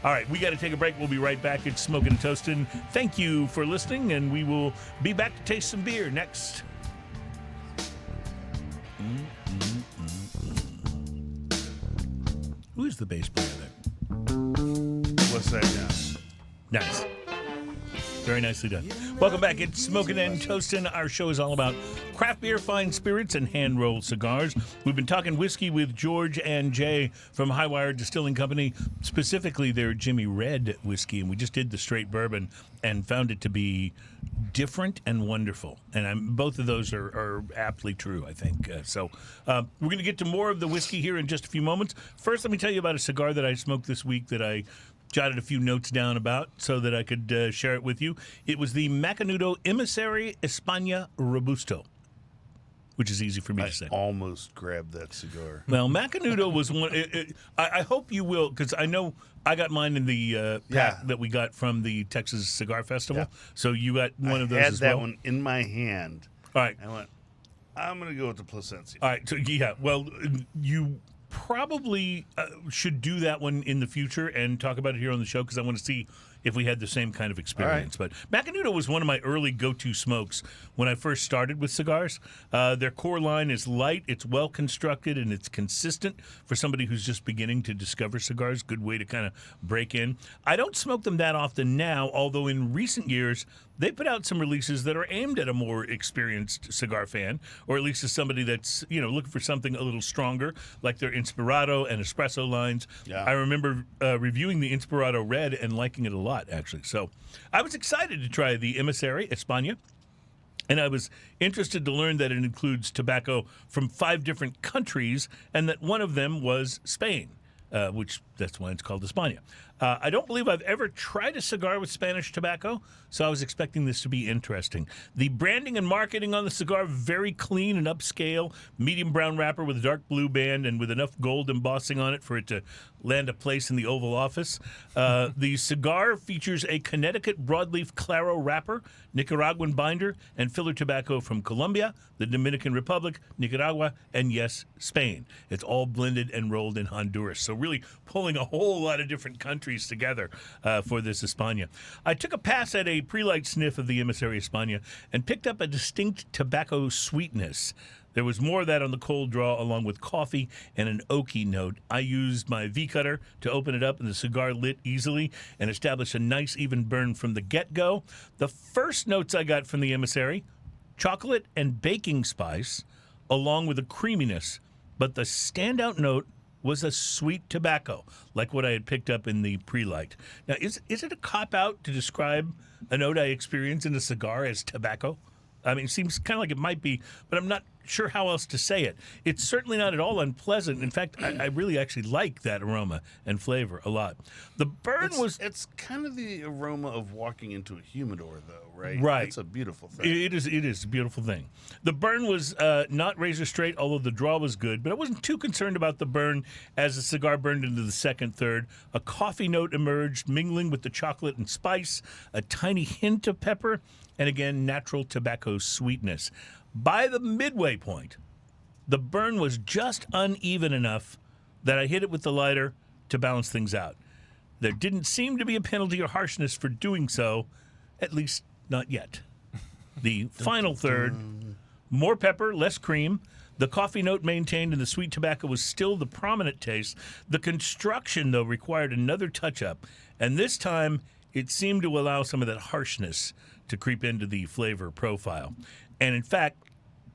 All right, we got to take a break. We'll be right back. It's Smoking and Toasting. Thank you for listening, and we will be back to taste some beer next. Who is the bass player there? What's that now? Nice. Very nicely done. Welcome back. It's Smoking and Toasting. Our show is all about craft beer, fine spirits, and hand-rolled cigars. We've been talking whiskey with George and Jay from Highwire Distilling Company, specifically their Jimmy Red whiskey, and we just did the straight bourbon and found it to be different and wonderful. And both of those are aptly true, I think. We're going to get to more of the whiskey here in just a few moments. First, let me tell you about a cigar that I smoked this week that I jotted a few notes down about so that I could share it with you. It was the Magnolia Emissary España Robusto, which is easy for me to say. Almost grabbed that cigar. Well, Magnolia was one. I hope you will, because I know I got mine in the pack that we got from the Texas Cigar Festival. Yeah. So you got one of those I had as that well? one in my hand. All right. I went, I'm going to go with the Plasencia. All right. So, yeah. Well, you probably should do that one in the future and talk about it here on the show, because I want to see if we had the same kind of experience. But Magnolia was one of my early go-to smokes when I first started with cigars. Their core line is light, it's well-constructed, and it's consistent for somebody who's just beginning to discover cigars. Good way to kind of break in. I don't smoke them that often now, although in recent years, they put out some releases that are aimed at a more experienced cigar fan, or at least as somebody that's, looking for something a little stronger, like their Inspirado and Espresso lines. Yeah. I remember reviewing the Inspirado Red and liking it a lot, actually. So I was excited to try the Emissary España, and I was interested to learn that it includes tobacco from 5 different countries, and that one of them was Spain, which that's why it's called España. I don't believe I've ever tried a cigar with Spanish tobacco, so I was expecting this to be interesting. The branding and marketing on the cigar, very clean and upscale. Medium brown wrapper with a dark blue band and with enough gold embossing on it for it to land a place in the Oval Office. The cigar features a Connecticut broadleaf Claro wrapper, Nicaraguan binder, and filler tobacco from Colombia, the Dominican Republic, Nicaragua, and yes, Spain. It's all blended and rolled in Honduras. So really pulling a whole lot of different countries together for this España. I took a pass at a pre-light sniff of the Emissary España and picked up a distinct tobacco sweetness. There was more of that on the cold draw, along with coffee and an oaky note. I used my V-cutter to open it up, and the cigar lit easily and established a nice even burn from the get-go. The first notes I got from the Emissary, chocolate and baking spice, along with a creaminess. But the standout note was a sweet tobacco, like what I had picked up in the pre-light. Now, is it a cop-out to describe a note I experienced in a cigar as tobacco? I mean, it seems kind of like it might be, but I'm not sure how else to say it. It's certainly not at all unpleasant. In fact, I really actually like that aroma and flavor a lot. The burn It's kind of the aroma of walking into a humidor, though, right? Right. It's a beautiful thing. It is a beautiful thing. The burn was not razor straight, although the draw was good, but I wasn't too concerned about the burn as the cigar burned into the second third. A coffee note emerged, mingling with the chocolate and spice, a tiny hint of pepper, and again, natural tobacco sweetness. By the midway point, the burn was just uneven enough that I hit it with the lighter to balance things out. There didn't seem to be a penalty or harshness for doing so, at least not yet. The final third, more pepper, less cream. The coffee note maintained and the sweet tobacco was still the prominent taste. The construction, though, required another touch-up, and this time it seemed to allow some of that harshness to creep into the flavor profile. And in fact,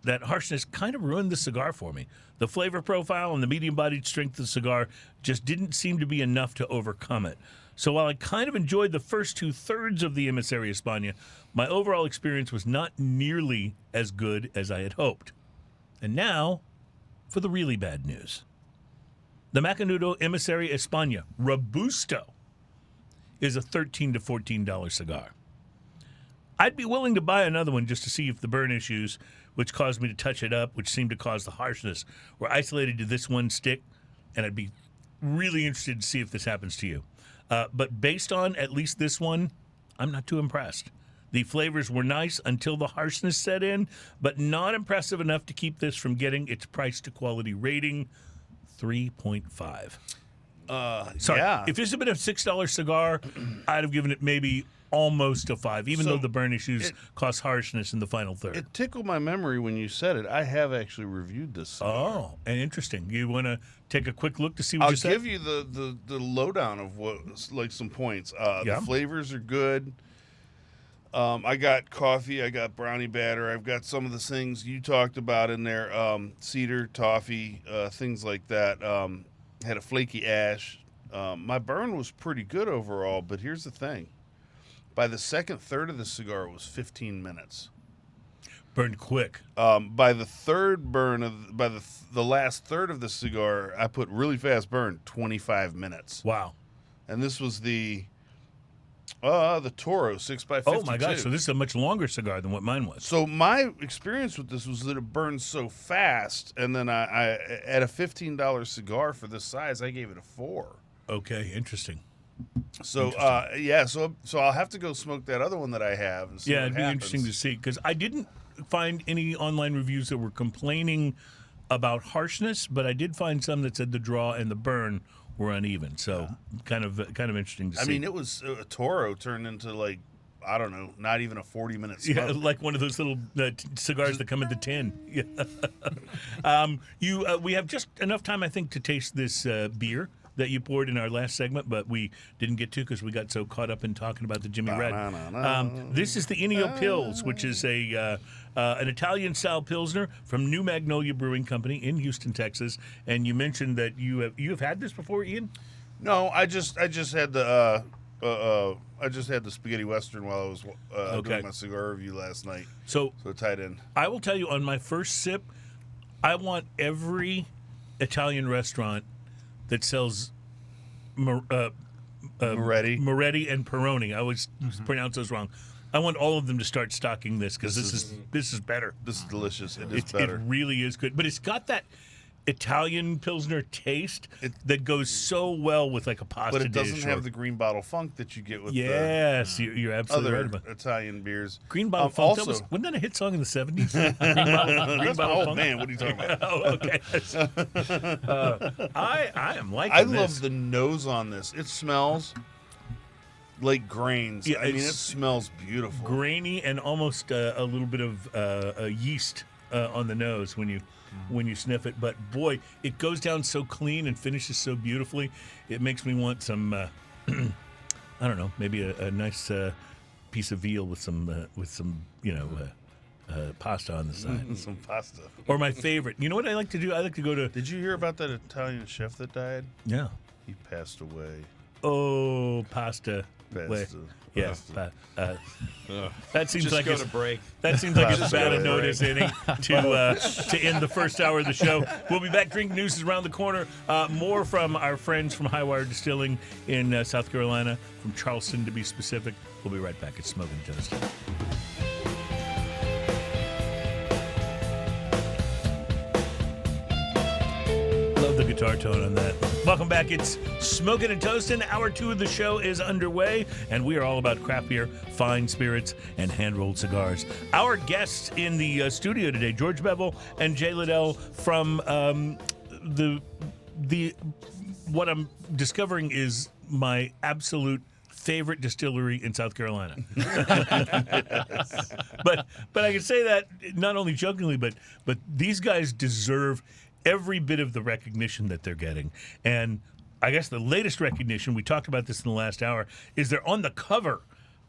that harshness kind of ruined the cigar for me. The flavor profile and the medium-bodied strength of the cigar just didn't seem to be enough to overcome it. So while I kind of enjoyed the first two-thirds of the Emissary España, my overall experience was not nearly as good as I had hoped. And now, for the really bad news. The Macanudo Emissary España Robusto is a $13 to $14 cigar. I'd be willing to buy another one just to see if the burn issues, which caused me to touch it up, which seemed to cause the harshness, were isolated to this one stick, and I'd be really interested to see if this happens to you. But based on at least this one, I'm not too impressed. The flavors were nice until the harshness set in, but not impressive enough to keep this from getting its price to quality rating, 3.5. Sorry, yeah. if this had been a $6 cigar, I'd have given it maybe almost a 5, even So though the burn issues cause harshness in the final third. It tickled my memory when you said it. I have actually reviewed this cigar. Oh, and interesting. You want to take a quick look to see what I'll you said? give you the lowdown of what, like, some points. Yeah. The flavors are good. I got coffee. I got brownie batter. I've got some of the things you talked about in there. Cedar, toffee, things like that. Had a flaky ash. My burn was pretty good overall, but here's the thing. By the second third of the cigar, it was 15 minutes. Burned quick. By the third burn by the last third of the cigar, I put really fast burn, 25 minutes. Wow. And this was the Toro 6x52. Oh, my gosh. So this is a much longer cigar than what mine was. So my experience with this was that it burned so fast, and then I at a $15 cigar for this size, I gave it a 4. Okay, interesting. So so I'll have to go smoke that other one that I have. And see Yeah, what it'd be happens. interesting to see, because I didn't find any online reviews that were complaining about harshness, but I did find some that said the draw and the burn were uneven. So kind of interesting to see. I mean, it was a Toro turned into, like, I don't know, not even a 40-minute smoke. Yeah, like one of those little cigars that come in the tin. Yeah. We have just enough time, I think, to taste this beer that you poured in our last segment, but we didn't get to because we got so caught up in talking about the Jimmy Red. This is the Ennio Pils, which is an Italian-style Pilsner from New Magnolia Brewing Company in Houston, Texas. And you mentioned that you have had this before, Ian? No, I just had the spaghetti western while I was doing my cigar review last night. So it tied in. I will tell you, on my first sip, I want every Italian restaurant that sells Moretti and Peroni. I always pronounce those wrong. I want all of them to start stocking this, because this is better. This is delicious. It really is good. But it's got that Italian Pilsner taste that goes so well with, like, a pasta dish. But it doesn't have the green bottle funk that you get with you're absolutely right other about Italian beers. Green Bottle Funk. Also, Wasn't that a hit song in the 70s? Green that's my old man. What are you talking about? Oh, okay. I am liking I this. love the nose on this. It smells like grains. Yeah, I mean, it it's smells beautiful. grainy and almost a little bit of yeast on the nose when you sniff it. But boy, it goes down so clean and finishes so beautifully. It makes me want some, I don't know, maybe a nice piece of veal with some pasta on the side. Some pasta. Or my favorite. You know what I like to do? I like to go to. Did you hear about that Italian chef that died? Yeah. He passed away. Oh, pasta. That seems Just like go it's, to break. that seems like as bad a to note break. as any to end the first hour of the show. We'll be back. Drink News is around the corner. More from our friends from Highwire Distilling in South Carolina, from Charleston to be specific. We'll be right back. It's Smoking Toast. Love the guitar tone on that. Welcome back. It's Smoking and Toasting. Hour 2 of the show is underway, and we are all about craft beer, fine spirits, and hand-rolled cigars. Our guests in the studio today, George Beville and Jay Liddell from what I'm discovering is my absolute favorite distillery in South Carolina. But I can say that not only jokingly, but these guys deserve every bit of the recognition that they're getting. And I guess the latest recognition, we talked about this in the last hour, is they're on the cover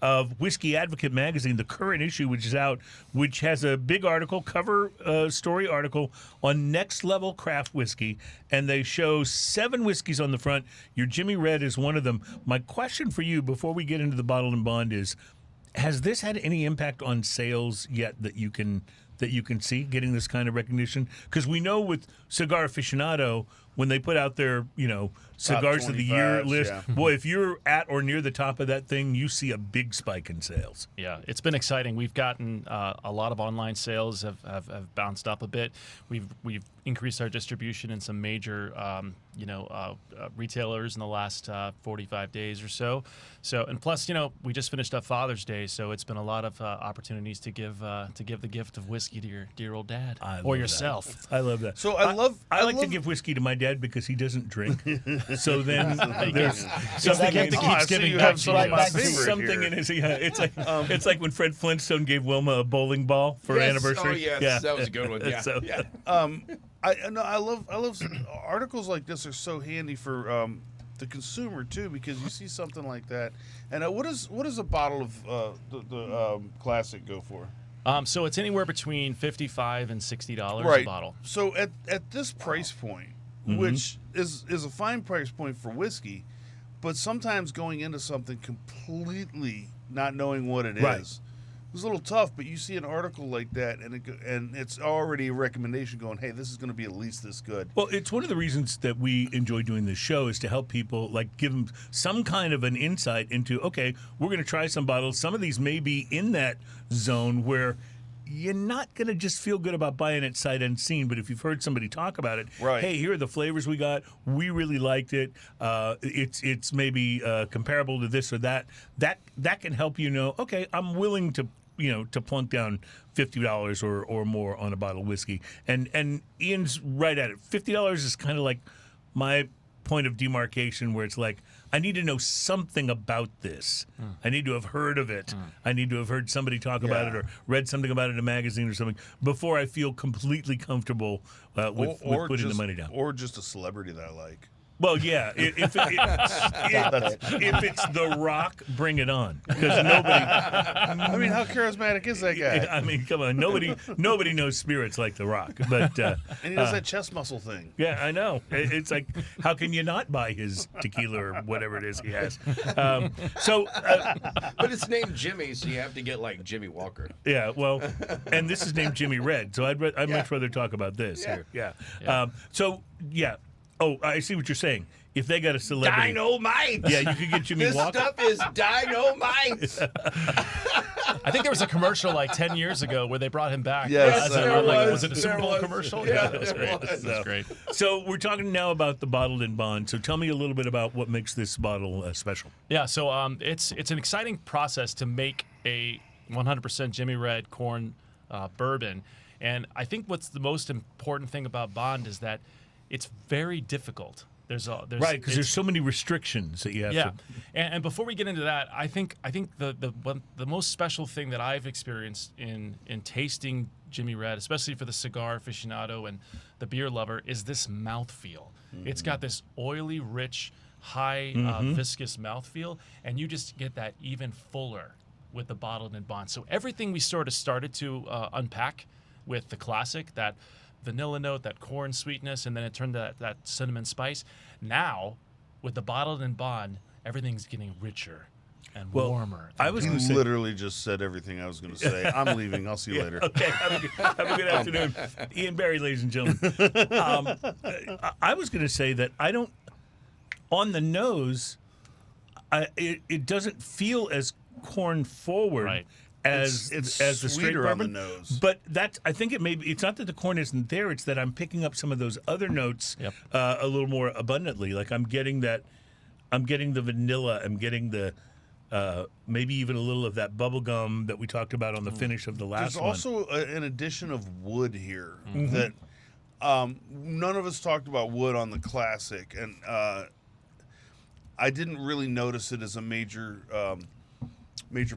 of Whiskey Advocate magazine, the current issue, which is out, which has a big article, cover story article on next level craft whiskey, and they show 7 whiskeys on the front. Your Jimmy Red is one of them. My question for you before we get into the bottled and bond is, has this had any impact on sales yet that you can see getting this kind of recognition? Because we know with Cigar Aficionado, when they put out their, cigars of the year 25s, list, yeah. boy, if you're at or near the top of that thing, you see a big spike in sales. Yeah, it's been exciting. We've gotten a lot of online sales have bounced up a bit. We've increased our distribution in some major retailers in the last 45 days or so. So, and plus, we just finished up Father's Day, so it's been a lot of opportunities to give the gift of whiskey to your dear old dad or yourself. I love that. So I like to love- give whiskey to my dad because he doesn't drink. So then there's It's the something gift that Oh, I keeps see giving you back have to some you. of my favorite something here. in his. Yeah, it's like when Fred Flintstone gave Wilma a bowling ball for Yes. anniversary. Oh, yes. Yeah. That was a good one. Yeah. So- yeah. I love articles like this are so handy for the consumer too, because you see something like that. And what does a bottle of the classic go for? So it's anywhere between $55 and $60 Right. a bottle. So at this price point, which is a fine price point for whiskey, but sometimes going into something completely not knowing what it is. Right. It was a little tough, but you see an article like that, and it's already a recommendation going, hey, this is going to be at least this good. Well, it's one of the reasons that we enjoy doing this show is to help people, like give them some kind of an insight into, okay, we're going to try some bottles. Some of these may be in that zone where you're not going to just feel good about buying it sight unseen, but if you've heard somebody talk about it, Right. hey, here are the flavors we got. We really liked it. It's maybe comparable to this or that. That can help you know, okay, I'm willing to plunk down $50 or more on a bottle of whiskey. And Ian's right at it. $50 is kind of like my point of demarcation where it's like, I need to know something about this. I need to have heard of it. I need to have heard somebody talk about it or read something about it in a magazine or something before I feel completely comfortable with putting the money down. Or just a celebrity that I like. Well, yeah. If it's The Rock, bring it on. Because nobody. I mean, how charismatic is that guy? I mean, come on. Nobody knows spirits like The Rock. But And he does that chest muscle thing. yeah, I know. It's like, how can you not buy his tequila or whatever it is he has? But it's named Jimmy, so you have to get like Jimmy Walker. Yeah, well, and this is named Jimmy Red, so I'd much rather talk about this here. Yeah. Oh, I see what you're saying. If they got a celebrity, Dynamite! yeah, you could get Jimmy This Walker. stuff is dynamite! I think there was a commercial like 10 years ago where they brought him back. Yes, as there a, like, was. was it a There Super Bowl was. commercial? Yeah, that was there great. was. That's great. So we're talking now about the bottled and bond. So tell me a little bit about what makes this bottle special. Yeah, so it's an exciting process to make a 100% Jimmy Red corn bourbon. And I think what's the most important thing about Bond is that it's very difficult. There's Right, because there's so many restrictions that you have yeah, to. and before we get into that, I think the most special thing that I've experienced in tasting Jimmy Red, especially for the cigar aficionado and the beer lover, is this mouthfeel. It's got this oily, rich, high viscous mouthfeel, and you just get that even fuller with the bottled and bond. So everything we sort of started to unpack with the classic, that vanilla note, that corn sweetness, and then it turned to that cinnamon spice. Now, with the bottled and bond, everything's getting richer, and Well, warmer. I was You going to say. literally just said everything I was going to say. I'm leaving. I'll see you later. Okay, have a good afternoon. Ian Barry, ladies and gentlemen. I was going to say that I don't, on the nose, it doesn't feel as corn forward Right. as It's the straight sweeter on the bourbon. nose. But I think it's not that the corn isn't there, it's that I'm picking up some of those other notes Yep. a little more abundantly. Like I'm getting the vanilla, I'm getting the maybe even a little of that bubble gum that we talked about on the finish of the last There's one. also an addition of wood here that none of us talked about wood on the classic, and I didn't really notice it as a major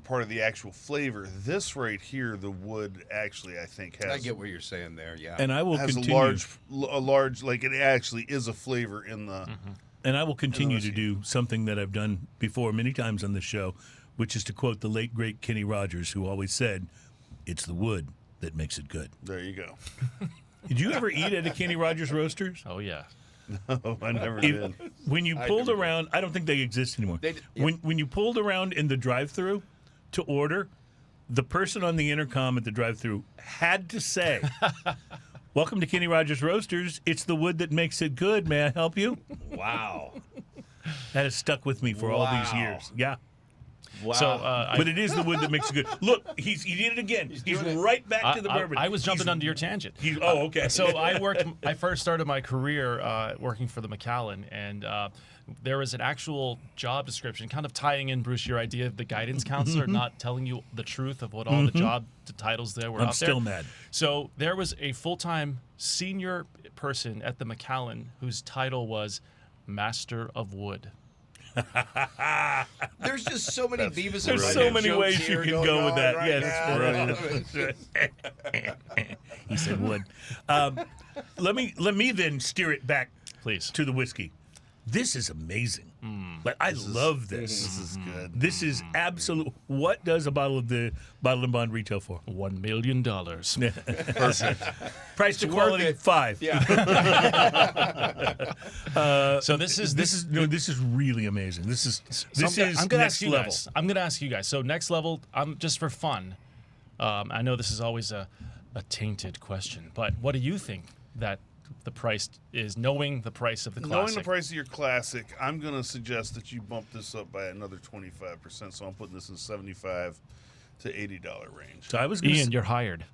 part of the actual flavor. This right here, the wood actually, I think, has I get what you're saying there. Yeah. And I will has continue. a large like it actually is a flavor in the. And I will continue to whiskey. do something that I've done before many times on this show, which is to quote the late, great Kenny Rogers, who always said, "It's the wood that makes it good." There you go. Did you ever eat at a Kenny Rogers Roasters? Oh yeah. Oh, I never did. When you pulled around, I don't think they exist anymore. When you pulled around in the drive-thru to order, the person on the intercom at the drive-thru had to say, "Welcome to Kenny Rogers Roasters. It's the wood that makes it good. May I help you?" Wow. That has stuck with me for all these Wow. years. Yeah. Wow. So But it is the wood that makes it good. Look, he did it again. He's right back to the bourbon. I was jumping onto your tangent. Okay. So I first started my career working for the Macallan, and there was an actual job description, kind of tying in, Bruce, your idea of the guidance counselor not telling you the truth of what all the job titles there were I'm out there. still mad. So there was a full-time senior person at the Macallan whose title was Master of Wood. There's just so many Beavis and There's Butthead so many jokes ways you here can going go with on that. right Yeah, now. He said wood. Let me then steer it back, Please. to the whiskey. This is amazing. Like I love this. This is good. This is absolute. What does a bottle of the Bottle and Bond retail for? $1 million. Price to worth quality it. 5. Yeah. So this is really amazing. This is I'm gonna next ask you level. guys. I'm gonna ask you guys. So next level, just for fun. I know this is always a tainted question, but what do you think that the price is? Knowing the price of the classic. Knowing the price of your classic, I'm going to suggest that you bump this up by another 25%. So I'm putting this in $75 to $80 range. So I was gonna Ian, you're hired.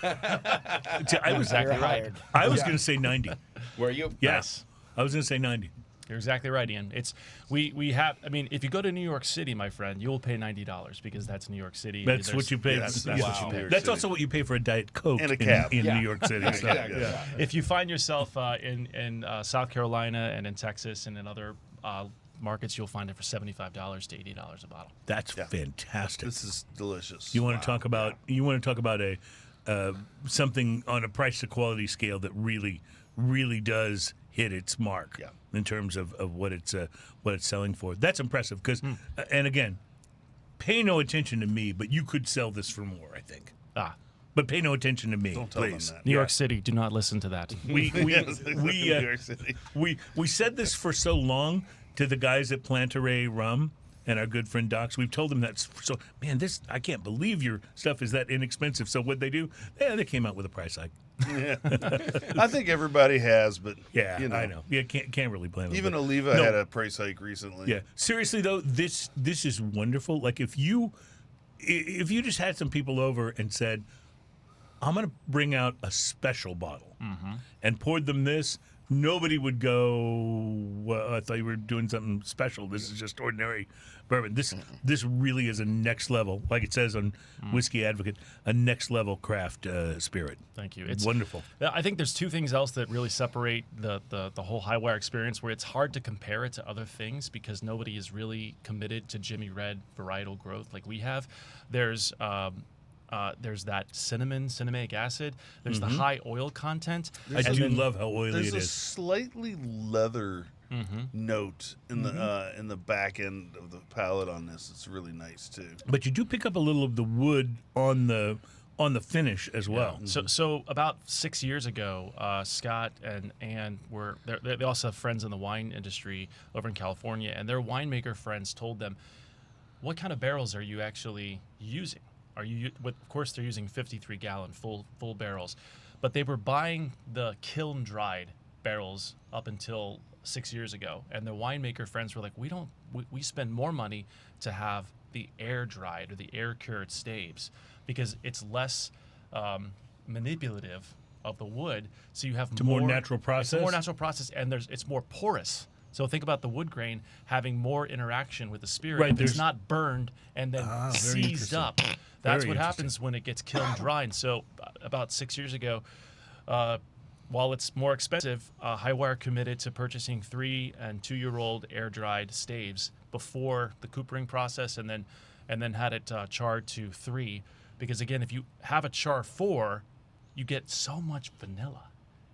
I was Exactly right. I was going to say 90. Were you? Yes. I was going to say 90. You're exactly right, Ian. It's we have. I mean, if you go to New York City, my friend, you will pay $90 because that's New York City. That's There's- what you pay. That's Wow. what you pay. That's also what you pay for a Diet Coke And a cab. in Yeah. New York City. So, Exactly. yeah. If you find yourself in South Carolina and in Texas and in other markets, you'll find it for $75 to $80 a bottle. That's fantastic. This is delicious. You want to talk about a something on a price to quality scale that really does hit its mark in terms of what it's selling for. That's impressive because and again, pay no attention to me, but you could sell this for more, I think. But pay no attention to me, Don't tell them please. that. New York City, do not listen to that. We New York City. we said this for so long to the guys at Plantaray Rum and our good friend Docs. We've told them that man, this I can't believe your stuff is that inexpensive. So what they do? Yeah, they came out with a price hike. Yeah. I think everybody has, but Yeah, you know, I know. Yeah, can't really blame them. Even but- Oliva No. had a price hike recently. Yeah, seriously though, this is wonderful. Like if you just had some people over and said, "I'm going to bring out a special bottle," and poured them this, nobody would go, "Well, I thought you were doing something special. This is just ordinary bourbon." This really is a next level, like it says on Whiskey Advocate, a next level craft spirit. Thank you. It's Wonderful. I think there's two things else that really separate the whole high wire experience, where it's hard to compare it to other things because nobody is really committed to Jimmy Red varietal growth like we have. There's that cinnamic acid. There's the high oil content. I do love how oily There's it a is. slightly leather note in the back end of the palate on this. It's really nice too. But you do pick up a little of the wood on the finish as well. So about 6 years ago, Scott and Ann they also have friends in the wine industry over in California, and their winemaker friends told them, what kind of barrels are you actually using? Of course, they're using 53-gallon full barrels, but they were buying the kiln dried barrels up until 6 years ago, and the winemaker friends were like, we spend more money to have the air dried or the air cured staves because it's less manipulative of the wood, so you have more natural process. It's a more natural process, and it's more porous. So think about the wood grain having more interaction with the spirit. Right, It's not burned and then seized up. That's what happens when it gets kiln dry. And so about 6 years ago, while it's more expensive, Highwire committed to purchasing 3 and 2-year-old air-dried staves before the coopering process, and then had it charred to 3. Because again, if you have a char 4, you get so much vanilla.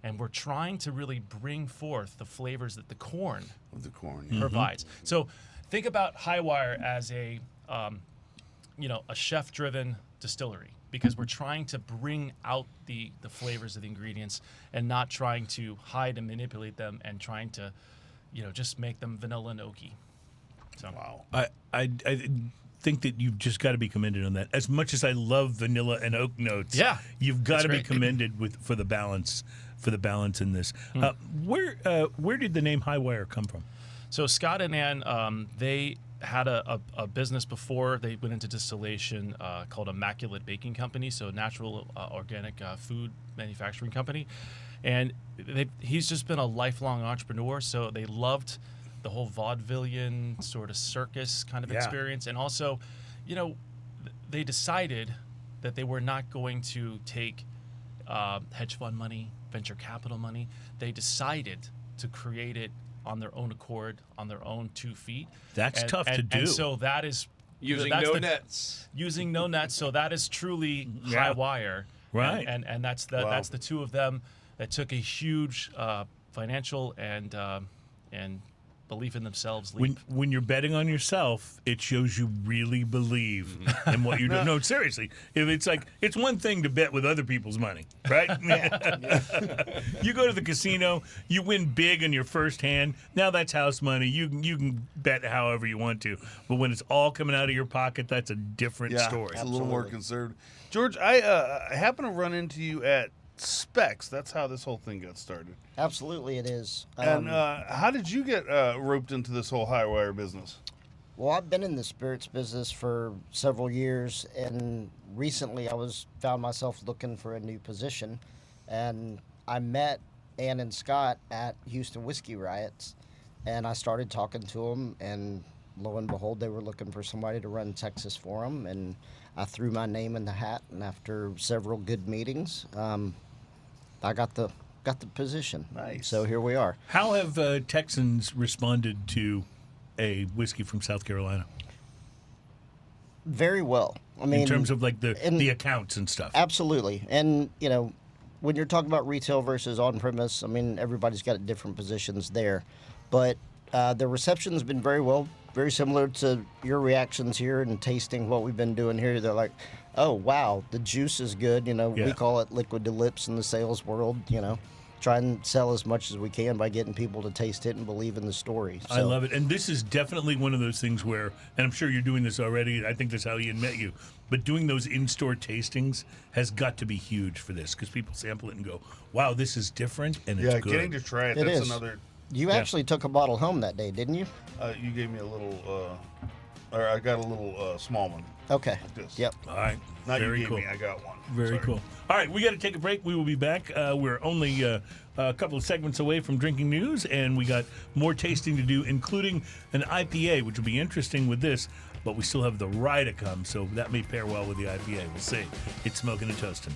And we're trying to really bring forth the flavors that the corn provides. So think about Highwire as a chef-driven distillery, because we're trying to bring out the flavors of the ingredients and not trying to hide and manipulate them and trying to, just make them vanilla and oaky. So Wow. I think that you've just got to be commended on that. As much as I love vanilla and oak notes, you've got to be commended for the balance in this. Where did the name Highwire come from? So Scott and Ann, they had a business before they went into distillation called Immaculate Baking Company, so natural organic food manufacturing company. And he's just been a lifelong entrepreneur, so they loved the whole vaudevillian sort of circus kind of experience. And also, they decided that they were not going to take hedge fund money, venture capital money. They decided to create it on their own accord, on their own 2 feet. That's tough to do. And so that is Using nets. Using no nets. So that is truly Highwire. Right. And that's the 2 of them that took a huge financial and belief in themselves leap. When you're betting on yourself, it shows you really believe in what you're doing. No, seriously. If it's one thing to bet with other people's money, right? You go to the casino, you win big in your first hand. Now that's house money. You can bet however you want to. But when it's all coming out of your pocket, that's a different story. It's a little more conservative. George, I happen to run into you at Specs. That's how this whole thing got started. Absolutely, it is. And how did you get roped into this whole Highwire business? Well, I've been in the spirits business for several years, and recently found myself looking for a new position, and I met Ann and Scott at Houston Whiskey Riots, and I started talking to them, and lo and behold, they were looking for somebody to run Texas for them, and I threw my name in the hat, and after several good meetings, I got the position. Nice. So here we are. How have Texans responded to a whiskey from South Carolina? Very well. I mean, in terms of the accounts and stuff. Absolutely. And, when you're talking about retail versus on-premise, I mean, everybody's got different positions there. But the reception's been very well, very similar to your reactions here and tasting what we've been doing here. They're like, oh, wow, the juice is good. We call it liquid to lips in the sales world, try and sell as much as we can by getting people to taste it and believe in the story. So, I love it. And this is definitely one of those things where, and I'm sure you're doing this already, I think that's how Ian met you, but doing those in-store tastings has got to be huge for this, because people sample it and go, wow, this is different, and it's good. Getting to try it, It that's is. another... You actually took a bottle home that day, didn't you? you gave me a little... or I got a little small one. Okay. Like this. Yep. All right. Not Very you gave cool. me, I got one. Very Sorry. cool. All right, we got to take a break. We will be back. We're only a couple of segments away from drinking news, and we got more tasting to do, including an IPA, which will be interesting with this, but we still have the rye to come, so that may pair well with the IPA. We'll see. It's Smoking and Toasting.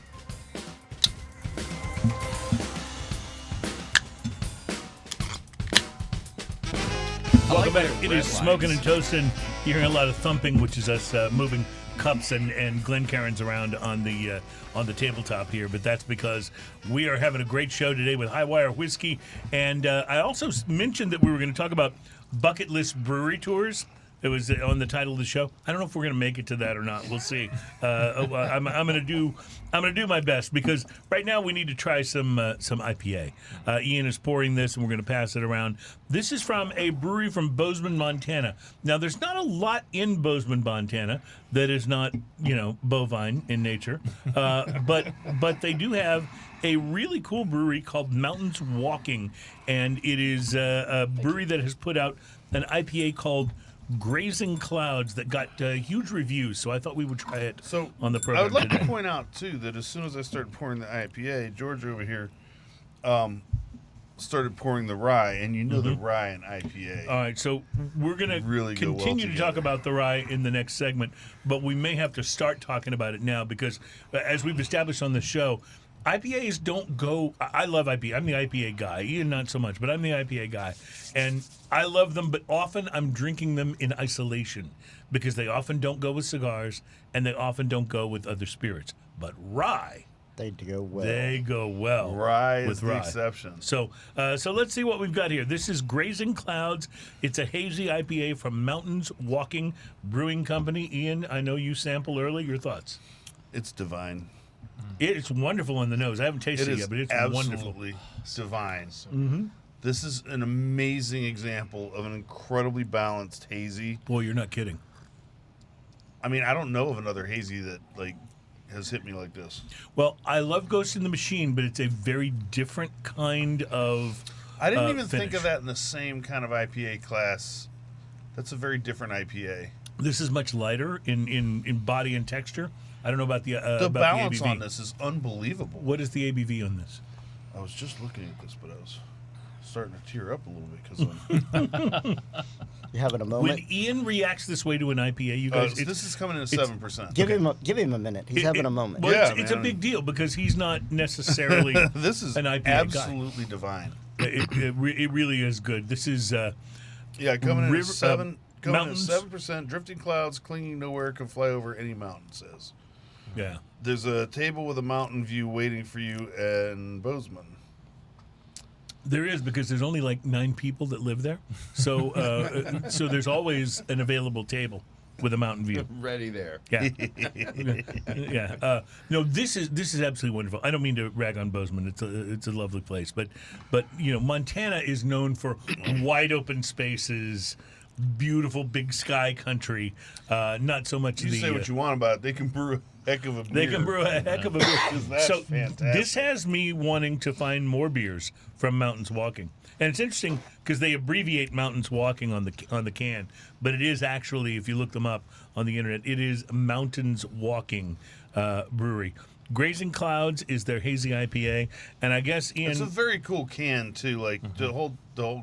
Welcome back. It is Smoking and Toasting. You're hearing a lot of thumping, which is us moving cups and Glencairns around on the tabletop here, but that's because we are having a great show today with Highwire Whiskey. And I also mentioned that we were going to talk about bucket list brewery tours It was on the title of the show. I don't know if we're going to make it to that or not. We'll see. I'm going to do my best because right now we need to try some IPA. Ian is pouring this, and we're going to pass it around. This is from a brewery from Bozeman, Montana. Now, there's not a lot in Bozeman, Montana that is not bovine in nature, but they do have a really cool brewery called Mountains Walking, and it is a brewery that has put out an IPA called Grazing Clouds that got huge reviews, so I thought we would try it on the program I would like today. to point out, too, that as soon as I started pouring the IPA, George over here started pouring the rye, and the rye and IPA. All right, so we're going to really continue to talk about the rye in the next segment, but we may have to start talking about it now because, as we've established on the show, IPAs don't go. I love IPA. I'm the IPA guy. Ian, not so much, but I'm the IPA guy. And I love them, but often I'm drinking them in isolation because they often don't go with cigars and they often don't go with other spirits. But rye, They go well. they go well. Rye with is the exception. So let's see what we've got here. This is Grazing Clouds. It's a hazy IPA from Mountains Walking Brewing Company. Ian, I know you sampled early. Your thoughts? It's divine. It's wonderful on the nose. I haven't tasted it It is yet, but it's wonderful. absolutely divine. This is an amazing example of an incredibly balanced hazy. Boy, you're not kidding. I mean, I don't know of another hazy that has hit me like this. Well, I love Ghost in the Machine, but it's a very different kind of I didn't even think finish. of that in the same kind of IPA class. That's a very different IPA. This is much lighter in body and texture. I don't know about the The about balance the ABV. on this is unbelievable. What is the ABV on this? I was just looking at this, but I was starting to tear up a little bit because You having a moment? When Ian reacts this way to an IPA, you guys, this is coming in at 7%. Give him a minute. He's having a moment. Well, Yeah, it's a man. big deal because he's not necessarily This is an IPA absolutely divine. guy. It really is good. This is Yeah, coming in at River- 7. Coming mountains. in at 7%. Drifting clouds clinging nowhere can fly over any mountain. Says yeah. there's a table with a mountain view waiting for you in Bozeman. There is because there's only like 9 people that live there, so so there's always an available table with a mountain view. Ready there. Yeah, yeah. No, this is absolutely wonderful. I don't mean to rag on Bozeman. It's a lovely place, but Montana is known for wide open spaces, beautiful big sky country. Not so much You say what you want about it. They can brew a heck of a beer. They can brew a heck of a beer. That's So fantastic. this has me wanting to find more beers from Mountains Walking, and it's interesting because they abbreviate Mountains Walking on the can, but it is actually, if you look them up on the internet, it is Mountains Walking Brewery. Grazing Clouds is their hazy IPA, and I guess It's a Ian, very cool can too. Like the whole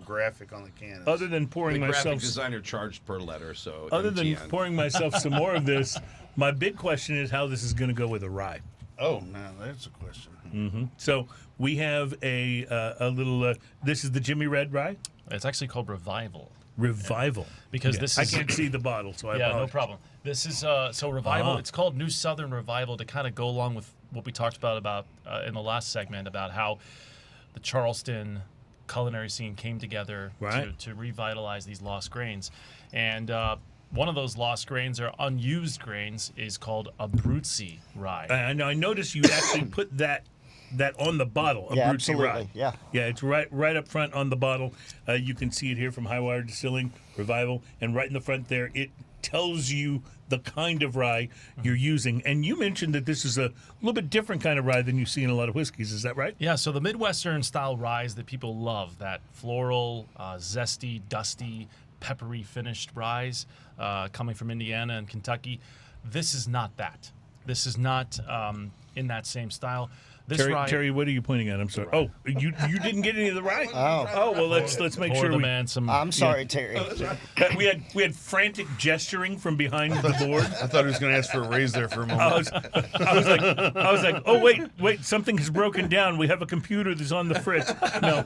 graphic on the can. Is, other than The pouring graphic myself, designer charged per letter, so other than MTN. pouring myself some more of this, my big question is how this is going to go with a rye. oh, now that's a question. So we have a little. This is the Jimmy Red Rye It's actually called Revival. Revival Because Yeah. this I is- can't see the bottle, so I Yeah, no apologize. problem. This is so Revival. Ah. It's called New Southern Revival to kind of go along with what we talked about in the last segment about how the Charleston culinary scene came together Right. to revitalize these lost grains, and one of those lost grains or unused grains is called a Abruzzi rye. I noticed you actually put that on the bottle. Yeah, Abruzzi absolutely. Rye. Yeah. Yeah, it's right up front on the bottle. You can see it here from Highwire Distilling Revival, and right in the front there, it tells you the kind of rye you're using. And you mentioned that this is a little bit different kind of rye than you see in a lot of whiskeys. Is that right? Yeah, so the Midwestern style ryes that people love, that floral, zesty, dusty, peppery finished ryes coming from Indiana and Kentucky, this is not that. This is not in that same style. This rye, Terry, what are you pointing at? I'm sorry. Oh, you didn't get any of the rye? Oh. well, let's make pour sure the we. man some. I'm sorry, Terry. We had frantic gesturing from behind the board. I thought he was going to ask for a raise there for a moment. I was like, oh wait, something has broken down. We have a computer that's on the fritz. No,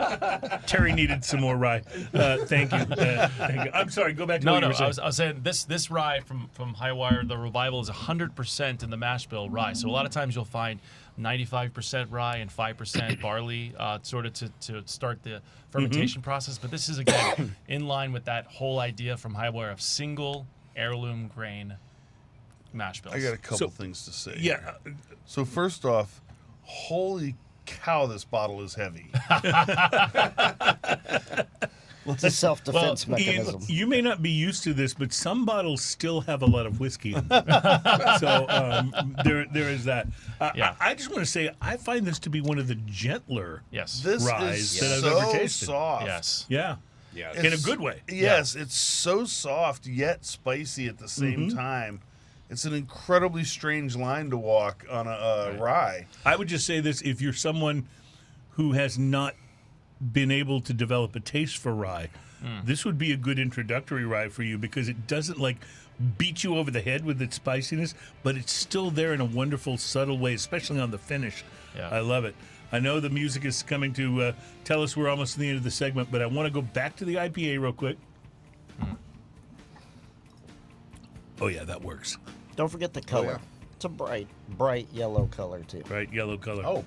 Terry needed some more rye. Thank you. Thank you. I'm sorry. Go back to what you were saying. I was saying this rye from Highwire, the Revival is 100% in the mash bill rye. So a lot of times you'll find 95% 5% rye and 5% barley, sort of to start the fermentation process. But this is, again, in line with that whole idea from Highwire of single heirloom grain mash bills. I got a couple So- things to say. Yeah. So first off, holy cow, this bottle is heavy. It's a self-defense Ian, mechanism. you may not be used to this, but some bottles still have a lot of whiskey in them. So there is that. Yeah. I just want to say I find this to be one of the gentler. Yes. This Rise is that I've so ever tasted. soft. Yes. Yeah. Yeah. In a good way. Yes, it's so soft yet spicy at the same time. It's an incredibly strange line to walk on a rye. I would just say this: if you're someone who has not been able to develop a taste for rye, this would be a good introductory rye for you because it doesn't beat you over the head with its spiciness, but it's still there in a wonderful, subtle way, especially on the finish. Yeah. I love it. I know the music is coming to tell us we're almost at the end of the segment, but I want to go back to the IPA real quick. Oh, yeah, that works. Don't forget the color. It's a bright yellow color, too. Right, yellow color. Oh,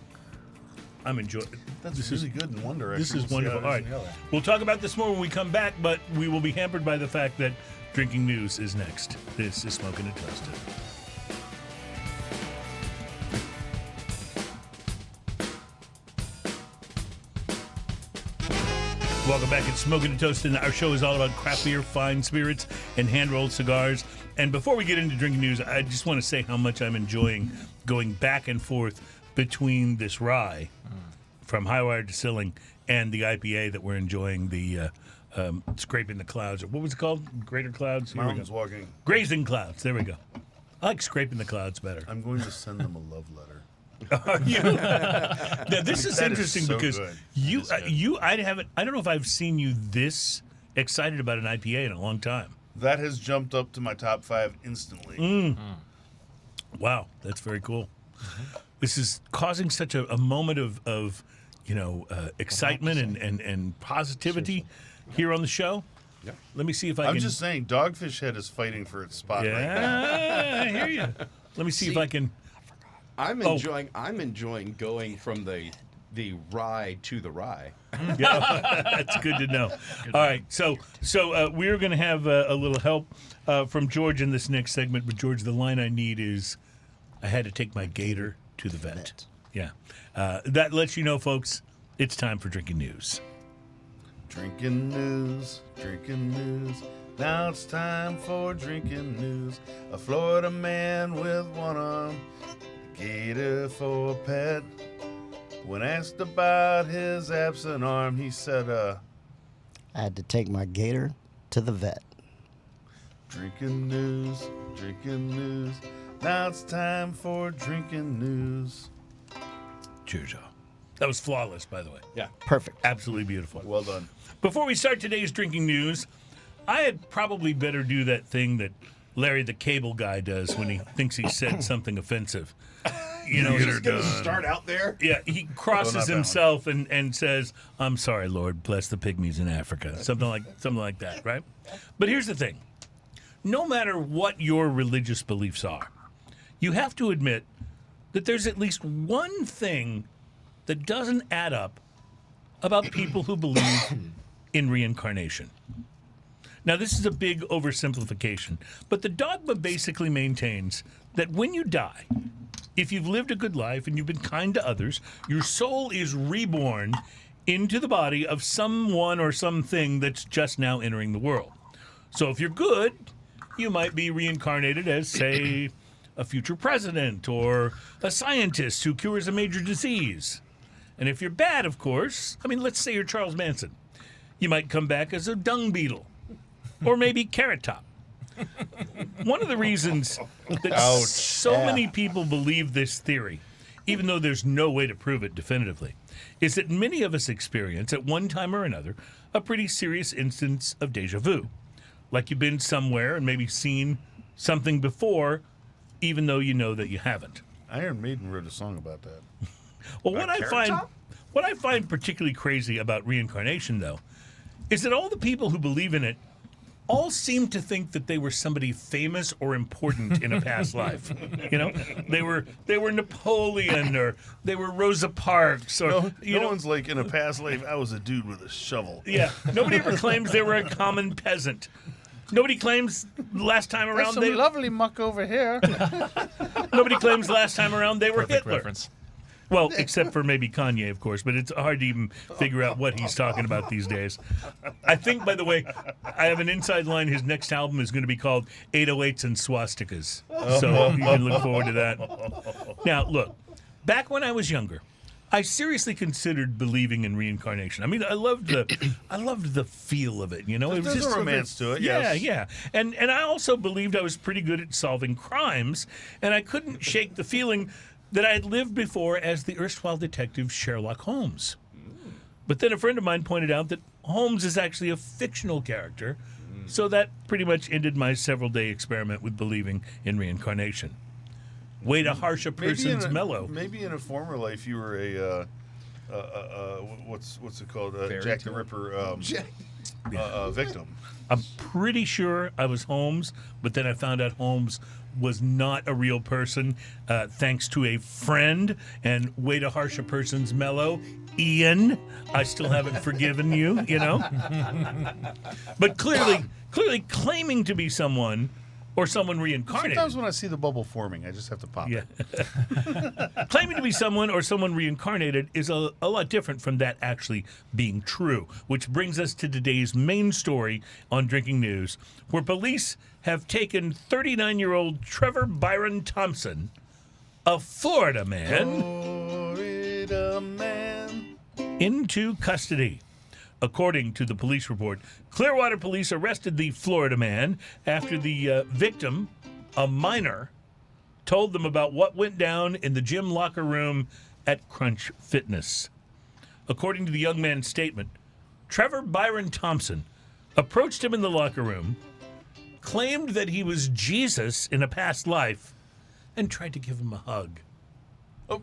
I'm enjoying that's This really is- good in one direction. This is We'll see wonderful. how All it right. is in the other. We'll talk about this more when we come back, but we will be hampered by the fact that drinking news is next. This is Smoking and Toasted. Welcome back. It's Smoking and Toasted. Our show is all about craft beer, fine spirits, and hand-rolled cigars. And before we get into drinking news, I just want to say how much I'm enjoying going back and forth between this rye from Highwire Distilling and the IPA that we're enjoying, the Scraping the Clouds. Or what was it called? Greater Clouds? Here we go. Mountains walking. Grazing Clouds. There we go. I like Scraping the Clouds better. I'm going to send them a love letter. Are you? Now, this is That is interesting so because good. I don't know if I've seen you this excited about an IPA in a long time. That has jumped up to my top 5 instantly. Wow, that's very cool. This is causing such a moment of excitement and positivity here on the show. Yeah. Let me see if I I'm can. just saying, Dogfish Head is fighting for its spot right now. Yeah, I hear you. Let me see if I can. I'm enjoying going from the rye to the rye. Yeah, that's good to know. All right, so we're going to have a little help from George in this next segment. But George, the line I need is, I had to take my gator to the vet. Yeah, that lets you know, folks, it's time for drinking news. Drinking news, drinking news. Now it's time for drinking news. A Florida man with one arm, a gator for a pet. When asked about his absent arm, he said, I had to take my gator to the vet. drinking news, drinking news. Now it's time for drinking news. Cheers, y'all. That was flawless, by the way. Yeah. Perfect. Absolutely beautiful. Well done. Before we start today's drinking news, I had probably better do that thing that Larry the Cable Guy does when he thinks he said something offensive. You know, Just gonna start out there. yeah, he crosses not that one. himself and says, "I'm sorry, Lord, bless the pygmies in Africa," something like that, right? But here's the thing: no matter what your religious beliefs are, you have to admit that there's at least one thing that doesn't add up about people who believe in reincarnation. Now, this is a big oversimplification, but the dogma basically maintains that when you die, if you've lived a good life and you've been kind to others, your soul is reborn into the body of someone or something that's just now entering the world. So if you're good, you might be reincarnated as, say, a future president or a scientist who cures a major disease. And if you're bad, of course, let's say you're Charles Manson, you might come back as a dung beetle or maybe Carrot Top. One of the reasons that so many people believe this theory, even though there's no way to prove it definitively, is that many of us experience, at one time or another, a pretty serious instance of deja vu. Like you've been somewhere and maybe seen something before, even though you know that you haven't. Iron Maiden wrote a song about that. Well, what I find particularly crazy about reincarnation, though, is that all the people who believe in it all seemed to think that they were somebody famous or important in a past life. You know, they were Napoleon, or they were Rosa Parks, or No one's like, in a past life, I was a dude with a shovel. Yeah, nobody ever claims they were a common peasant. Nobody claims last time There's around some lovely muck over here. nobody claims last time around they were Perfect Hitler. reference. Well, except for maybe Kanye, of course, but it's hard to even figure out what he's talking about these days. I think, by the way, I have an inside line. His next album is going to be called 808s and Swastikas. So you can look forward to that. Now, look, back when I was younger, I seriously considered believing in reincarnation. I mean, I loved the feel of it. You know, it was There's just a romance to it. Yeah, Yes. yeah. And I also believed I was pretty good at solving crimes, and I couldn't shake the feeling that I had lived before as the erstwhile detective Sherlock Holmes. But then a friend of mine pointed out that Holmes is actually a fictional character, so that pretty much ended my several-day experiment with believing in reincarnation. Way to harsh a person's mellow. Maybe in a former life you were a what's it called? Jack the Ripper victim. I'm pretty sure I was Holmes, but then I found out Holmes was not a real person, thanks to a friend. And way to harsh a person's mellow, Ian. I still haven't forgiven you, you know. But clearly claiming to be someone or someone reincarnated. Sometimes when I see the bubble forming, I just have to pop Yeah. it. Claiming to be someone or someone reincarnated is a lot different from that actually being true, which brings us to today's main story on Drinking News, where police have taken 39-year-old Trevor Byron Thompson, a Florida man, into custody. According to the police report, Clearwater police arrested the Florida man after the victim, a minor, told them about what went down in the gym locker room at Crunch Fitness. According to the young man's statement, Trevor Byron Thompson approached him in the locker room, claimed that he was Jesus in a past life, and tried to give him a hug. Oh.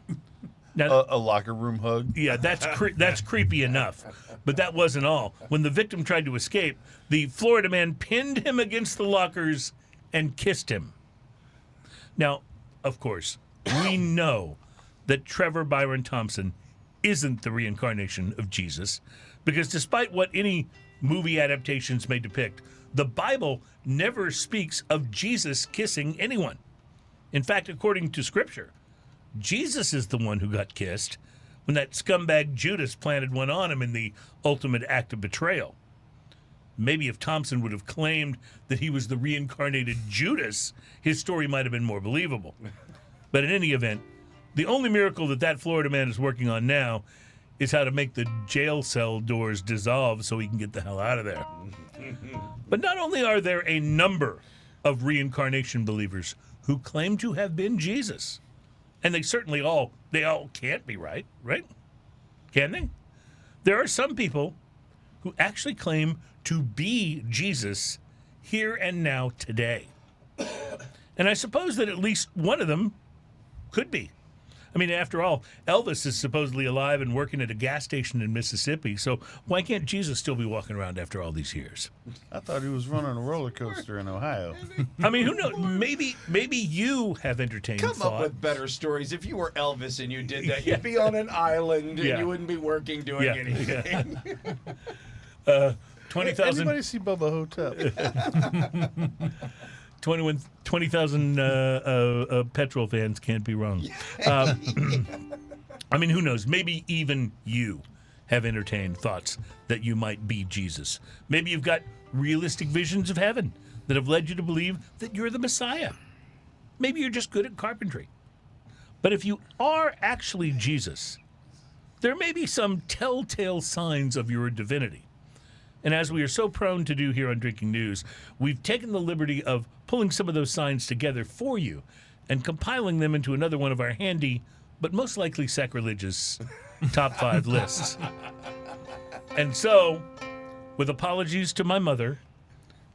Now, A locker room hug. yeah, that's creepy enough. But that wasn't all. When the victim tried to escape, the Florida man pinned him against the lockers and kissed him. Now, of course, we know that Trevor Byron Thompson isn't the reincarnation of Jesus, because despite what any movie adaptations may depict, the Bible never speaks of Jesus kissing anyone. In fact, according to Scripture, Jesus is the one who got kissed when that scumbag Judas planted one on him in the ultimate act of betrayal. Maybe if Thompson would have claimed that he was the reincarnated Judas, his story might have been more believable. But in any event, the only miracle that Florida man is working on now is how to make the jail cell doors dissolve so he can get the hell out of there. But not only are there a number of reincarnation believers who claim to have been Jesus, and they all can't be right? Can they? There are some people who actually claim to be Jesus here and now today. And I suppose that at least one of them could be. I mean, after all, Elvis is supposedly alive and working at a gas station in Mississippi, so why can't Jesus still be walking around after all these years? I thought he was running a roller coaster in Ohio. I mean, who knows? Maybe you have entertained Come thought. up with better stories. If you were Elvis and you did that, you'd be on an island and Yeah. you wouldn't be working doing Yeah. anything. 20,000 Anybody see Bubba Hotep? 20,000 petrol fans can't be wrong. I mean, who knows? Maybe even you have entertained thoughts that you might be Jesus. Maybe you've got realistic visions of heaven that have led you to believe that you're the Messiah. Maybe you're just good at carpentry. But if you are actually Jesus, there may be some telltale signs of your divinity. And as we are so prone to do here on Drinking News, we've taken the liberty of pulling some of those signs together for you and compiling them into another one of our handy, but most likely sacrilegious, top 5 lists. And so, with apologies to my mother,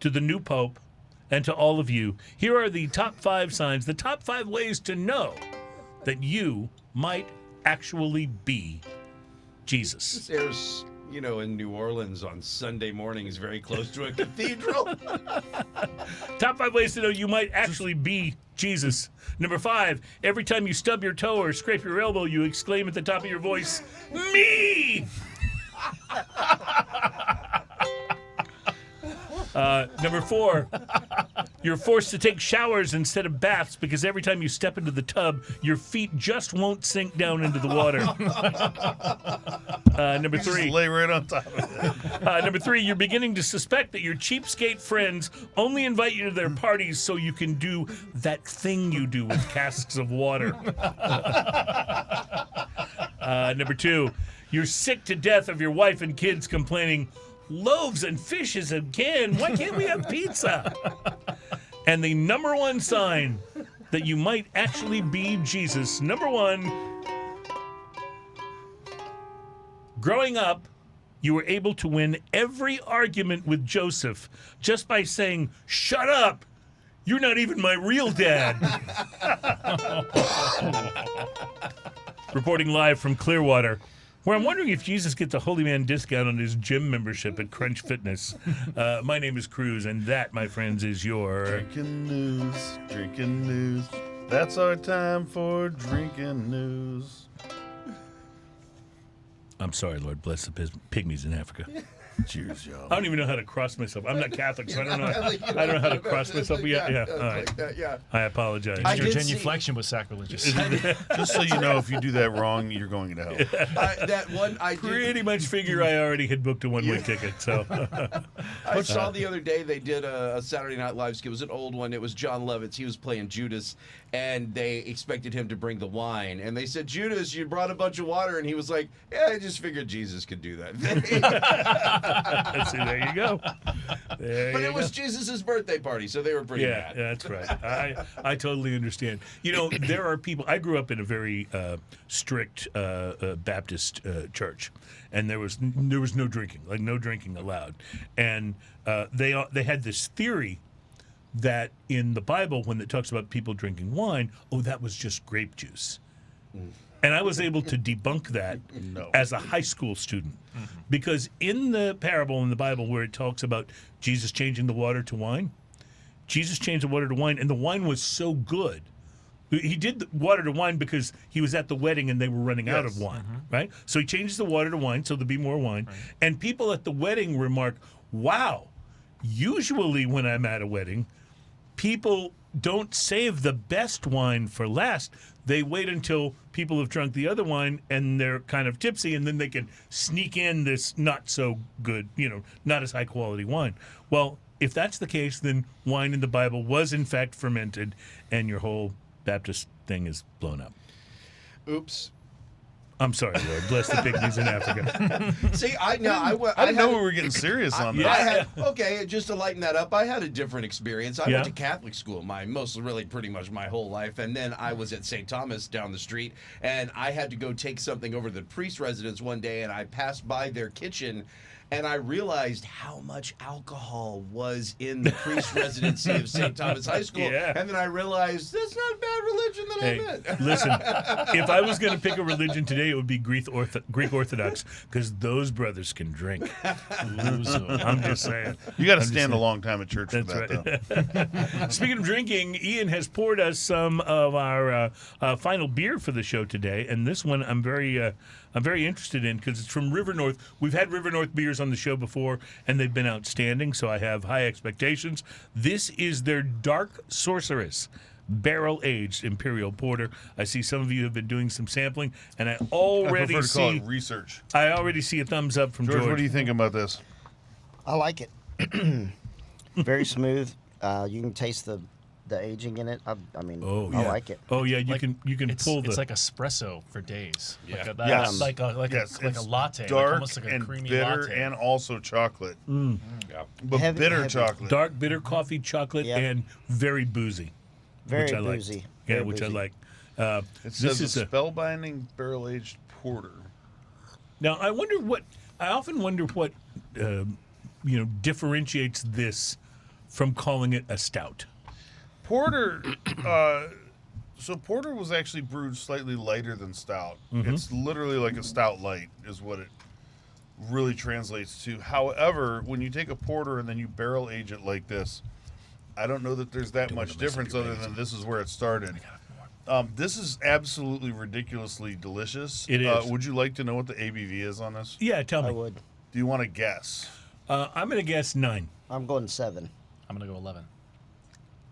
to the new Pope, and to all of you, here are the top 5 signs, the top 5 ways to know that you might actually be Jesus. There's You know, in New Orleans on Sunday mornings, very close to a cathedral. Top 5 ways to know you might actually be Jesus. Number 5, every time you stub your toe or scrape your elbow, you exclaim at the top of your voice, "Me!" Number 4, you're forced to take showers instead of baths because every time you step into the tub, your feet just won't sink down into the water. Number 3, Just lay right on top of it. Number 3, you're beginning to suspect that your cheapskate friends only invite you to their parties so you can do that thing you do with casks of water. Number 2, you're sick to death of your wife and kids complaining, "Loaves and fishes again. Why can't we have pizza?" And the number 1 sign that you might actually be Jesus. Number 1, growing up, you were able to win every argument with Joseph just by saying, "Shut up. You're not even my real dad." Reporting live from Clearwater, where I'm wondering if Jesus gets a holy man discount on his gym membership at Crunch Fitness. My name is Cruz, and that, my friends, is your... Drinking news, drinking news. That's our time for drinking news. I'm sorry, Lord bless the pygmies in Africa. Cheers, y'all. I don't even know how to cross myself. I'm not Catholic, so I don't know. I don't know how to cross myself. Yeah. All right. I apologize. I Your did genuflection was sacrilegious. Just so you know, if you do that wrong, you're going to hell. That one I did. Pretty much figure I already had booked a one-way ticket, so... I saw the other day they did a Saturday Night Live skit. It was an old one. It was John Lovitz. He was playing Judas, and they expected him to bring the wine. And they said, "Judas, you brought a bunch of water." And he was like, "Yeah, I just figured Jesus could do that." See, there you go. But it was Jesus' birthday party, so they were pretty mad. Yeah, that's right. I totally understand. You know, there are people. I grew up in a very strict Baptist church, and there was no drinking, like no drinking allowed. And they had this theory that in the Bible, when it talks about people drinking wine, that was just grape juice. And I was able to debunk that as a high school student. Because in the parable in the Bible where it talks about Jesus changing the water to wine, Jesus changed the water to wine, and the wine was so good. He did the water to wine because he was at the wedding and they were running out of wine, right? So he changes the water to wine so there'll be more wine. Right. And people at the wedding remark, "Wow, usually when I'm at a wedding, people don't save the best wine for last. They wait until people have drunk the other wine and they're kind of tipsy, and then they can sneak in this not so good, not as high quality wine." Well, if that's the case, then wine in the Bible was in fact fermented, and your whole Baptist thing is blown up. Oops. I'm sorry, Lord. Bless the pygmies in Africa. See, I didn't know we were getting serious on that. Okay, just to lighten that up, I had a different experience. I went to Catholic school pretty much my whole life, and then I was at St. Thomas down the street, and I had to go take something over to the priest's residence one day, and I passed by their kitchen, and I realized how much alcohol was in the priest residency of St. Thomas High School. And then I realized that's not a bad religion that I'm in. Listen, if I was going to pick a religion today, it would be Greek Orthodox, because those brothers can drink. I'm just saying. You got to stand a long time at church for that, though. Speaking of drinking, Ian has poured us some of our final beer for the show today, and this one I'm very interested in because it's from River North. We've had River North beers on the show before, and they've been outstanding, so I have high expectations. This is their Dark Sorceress barrel-aged Imperial Porter. I see some of you have been doing some sampling, and I already prefer to call it research. I already see a thumbs up from George. What do you think about this? I like it. Very smooth. You can taste the aging in it. I like it. Oh yeah, you can pull the. It's like espresso for days. Yeah. Like a latte, dark almost like a and creamy bitter, latte. and also chocolate. Yeah. But bitter chocolate. Dark bitter coffee chocolate and very boozy. Very which I boozy. Like. Very which boozy. I like. It says a spellbinding barrel-aged porter. Now I often wonder what differentiates this from calling it a stout. Porter, so porter was actually brewed slightly lighter than stout. Mm-hmm. It's literally like a stout light is what it really translates to. However, when you take a porter and then you barrel age it like this, I don't know that there's that much difference other than this is where it started. This is absolutely ridiculously delicious. It is. Would you like to know what the ABV is on this? Yeah, tell me. I would. Do you want to guess? I'm going to guess 9. I'm going 7. I'm gonna go 11.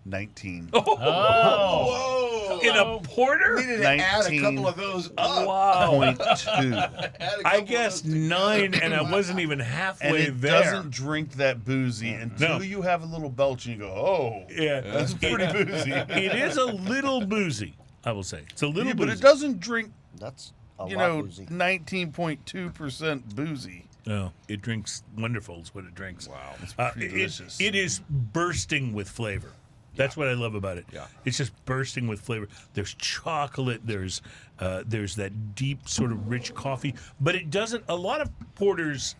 19. Whoa! In a porter? Needed to add a couple of those up. Wow. 0.2. I guessed 9, and I wasn't even And halfway it there. doesn't drink that boozy until No. you have a little belch and you go, oh, Yeah, that's pretty boozy. It is a little boozy, I will say. It's a little Yeah, boozy. but it doesn't drink, That's a you lot know, boozy. 19.2% boozy. No, it drinks wonderful is what it drinks. Wow. It's Uh, pretty it- delicious. it is bursting with flavor. That's what I love about it. Yeah. It's just bursting with flavor. There's chocolate. There's that deep sort of rich coffee, but it doesn't. A lot of porters